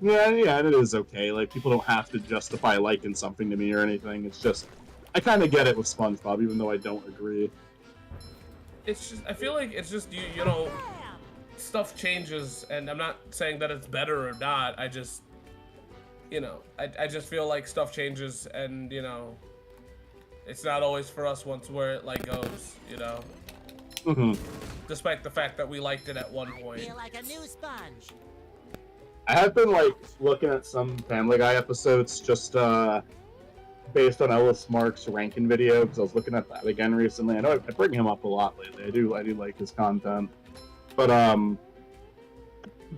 Yeah, it is okay. Like, people don't have to justify liking something to me or anything. It's just, I kind of get it with SpongeBob, even though I don't agree. It's just, I feel like it's just, you know, stuff changes, and I'm not saying that it's better or not, I just, you know, I just feel like stuff changes, and, you know, it's not always for us once where it, like, goes, you know? Mm-hmm. Despite the fact that we liked it at one point. Feel like a new sponge. I have been, like, looking at some Family Guy episodes just, based on Ellis Mark's ranking video, because I was looking at that again recently. I know I bring him up a lot lately. I do like his content. But,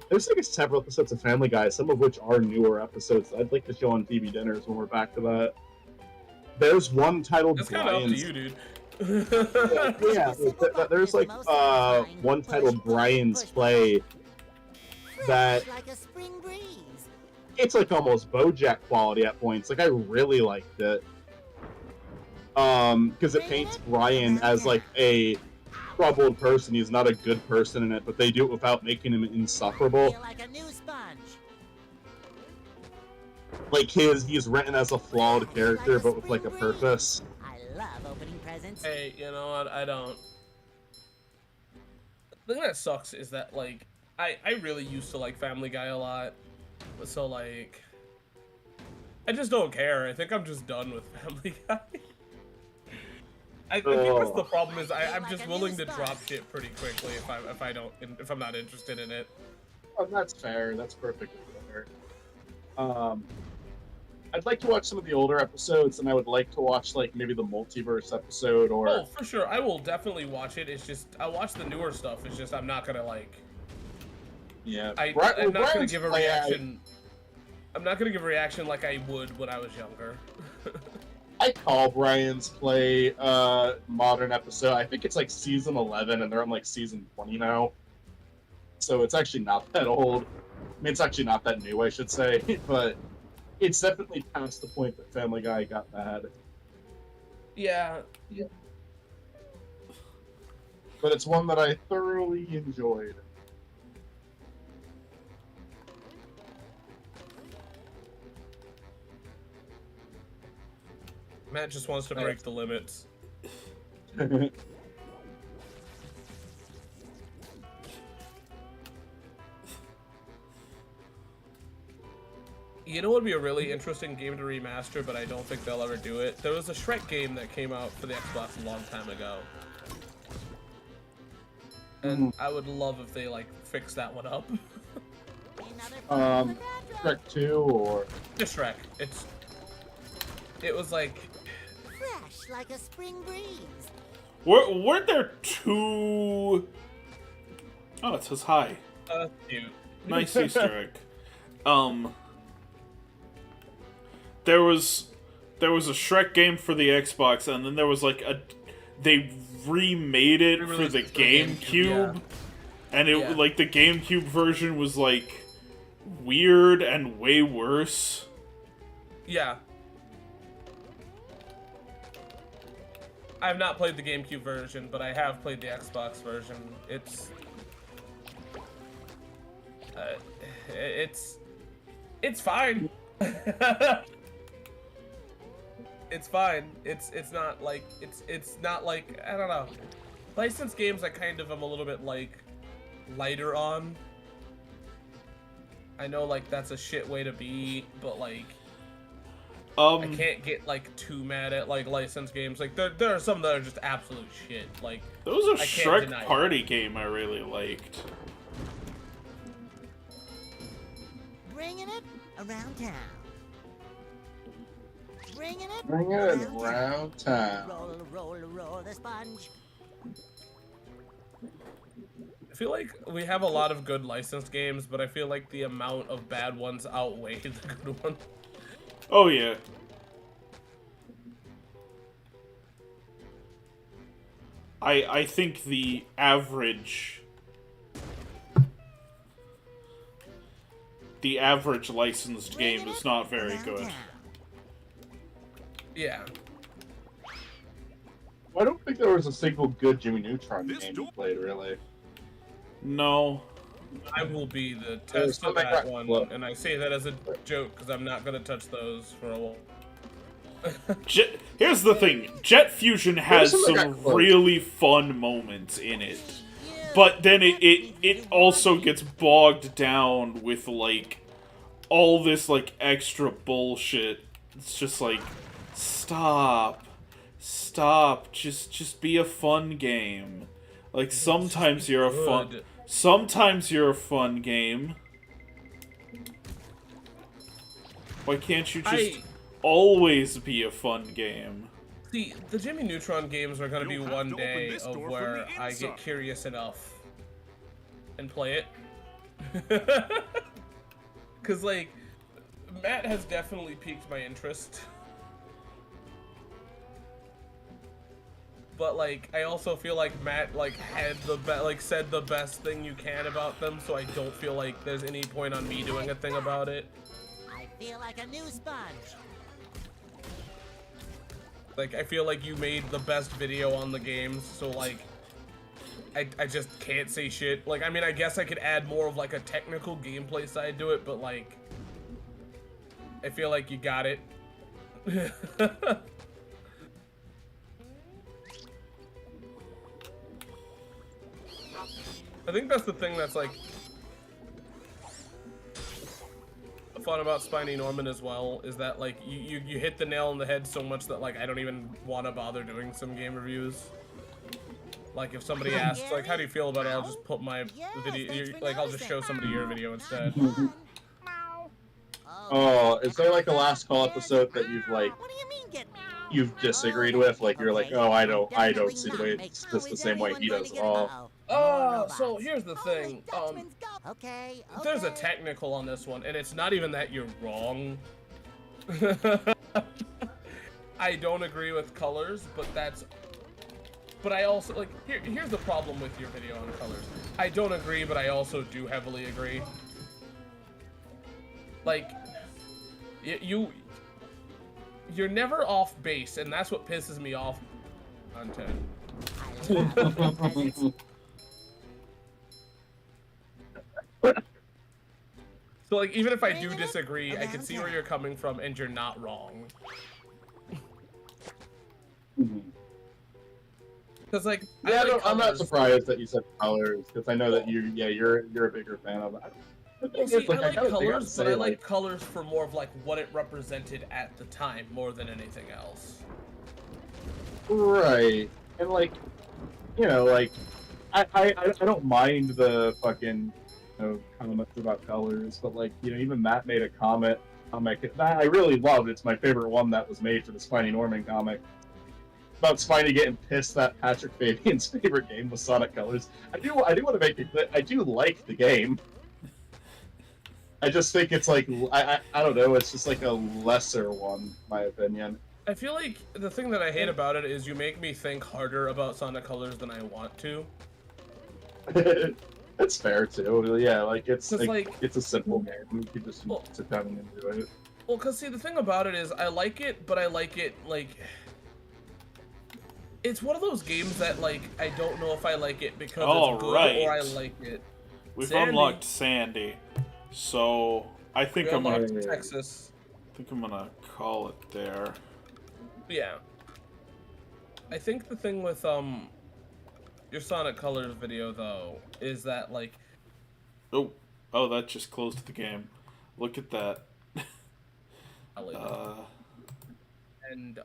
there's, like, several episodes of Family Guy, some of which are newer episodes that I'd like to show on TV dinners when we're back to that. There's one titled It's kind of up to Brian's... you, dude. Yeah, there's, like, one titled Brian's Play that... Like a spring breeze. It's like almost BoJack quality at points. Like I really liked it, because it paints Brian as like a troubled person. He's not a good person in it, but they do it without making him insufferable. Feel like a new sponge. Like he's written as a flawed character, but with like a purpose. I love opening presents. Hey, you know what? I don't. The thing that sucks is that, like, I really used to like Family Guy a lot. So, like, I just don't care. I think I'm just done with Family Guy. I think that's the problem is I'm just willing to drop shit pretty quickly if I'm not interested in it. Oh, that's fair. That's perfectly fair. I'd like to watch some of the older episodes, and I would like to watch like maybe the multiverse episode or. Oh, for sure. I will definitely watch it. It's just I'll watch the newer stuff. It's just I'm not gonna like. Yeah. I'm not gonna give a reaction. I'm not gonna give a reaction like I would when I was younger. I call Brian's Play modern episode. I think it's like season 11, and they're on like season 20 now. So it's actually not that old. I mean, it's actually not that new, I should say, but it's definitely past the point that Family Guy got bad. Yeah. But it's one that I thoroughly enjoyed. Matt just wants to break the limits. You know what would be a really interesting game to remaster, but I don't think they'll ever do it? There was a Shrek game that came out for the Xbox a long time ago. And I would love if they like fix that one up. Shrek 2 or Just Shrek. It was like Fresh like a spring breeze. Weren't there two? Oh, it says hi. cute. Nice Easter egg. There was a Shrek game for the Xbox, and then there was like they remade it for the GameCube, yeah. and it like the GameCube version was like weird and way worse. Yeah. I have not played the GameCube version, but I have played the Xbox version. It's fine. It's fine. It's not like I don't know. Licensed games I kind of am a little bit like lighter on. I know like that's a shit way to be, but like I can't get like too mad at like licensed games. Like there are some that are just absolute shit. Like there was a Shrek party game I really liked. Bringing it around town. Bringing it around town. Roll the sponge. I feel like we have a lot of good licensed games, but I feel like the amount of bad ones outweigh the good ones. Oh yeah. I think the average licensed game is not very good. Yeah. Well, I don't think there was a single good Jimmy Neutron game you played, really. No. I will be the test of that one, and I say that as a joke because I'm not gonna touch those for a while. Here's the thing: Jet Fusion has some really fun moments in it, but then it also gets bogged down with like all this like extra bullshit. It's just like, stop, just be a fun game. Like sometimes you're a fun game. Why can't you just always be a fun game? See, the Jimmy Neutron games are gonna be one day of where I get curious enough and play it. Cause like, Matt has definitely piqued my interest. But like, I also feel like Matt like had said the best thing you can about them, so I don't feel like there's any point on me doing a thing about it. I feel like a new sponge. Like, I feel like you made the best video on the games, so like, I just can't say shit. Like, I mean, I guess I could add more of like a technical gameplay side to it, but like, I feel like you got it. I think that's the thing that's like fun about Spiny Norman as well, is that like you hit the nail on the head so much that like I don't even want to bother doing some game reviews. Like if somebody asks like, how do you feel about it, I'll just put my video, like I'll just show somebody your video instead. Oh, is there like a last call episode that you've disagreed with? Like you're like, oh, I don't see the way it's just the same way he does it all. So here's the thing. There's a technical on this one, and it's not even that you're wrong. I don't agree with colors, but I also like here's the problem with your video on colors. I don't agree, but I also do heavily agree. Like you're never off base, and that's what pisses me off. Content. So like even if I do disagree, I can see where you're coming from, and you're not wrong. Because like I'm not surprised that you said colors, because I know that you're a bigger fan of it. Well, see, I like colors, but I like colors for more of like what it represented at the time more than anything else. Right, and like, you know, like I don't mind the fucking comments about colors, but like even Matt made a comment that I really loved. It's my favorite one that was made for the Spiny Norman comic about Spiny getting pissed that Patrick Fabian's favorite game was Sonic Colors. I do want to make it clear I do like the game. I just think it's like I don't know. It's just like a lesser one, in my opinion. I feel like the thing that I hate about it is you make me think harder about Sonic Colors than I want to. It's fair too. Yeah, like it's like it's a simple game. You can just sit down and enjoy it. Well, cause see the thing about it is I like it, but I like it like it's one of those games that like I don't know if I like it because it's good or I like it. We've unlocked Sandy, so I think I'm gonna Texas. I think I'm gonna call it there. Yeah. I think the thing with your Sonic Colors video though is that like oh that just closed the game. Look at that. And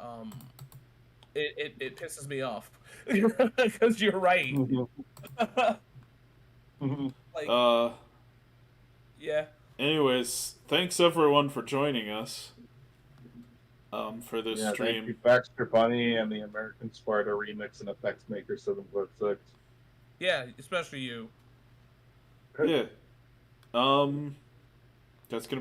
it pisses me off because you're right. Like, yeah. Anyways, thanks everyone for joining us. For this stream. Thank you, Baxter Bunny and the American Sparta Remix and Effects Maker 746. Yeah, especially you. Yeah. That's gonna be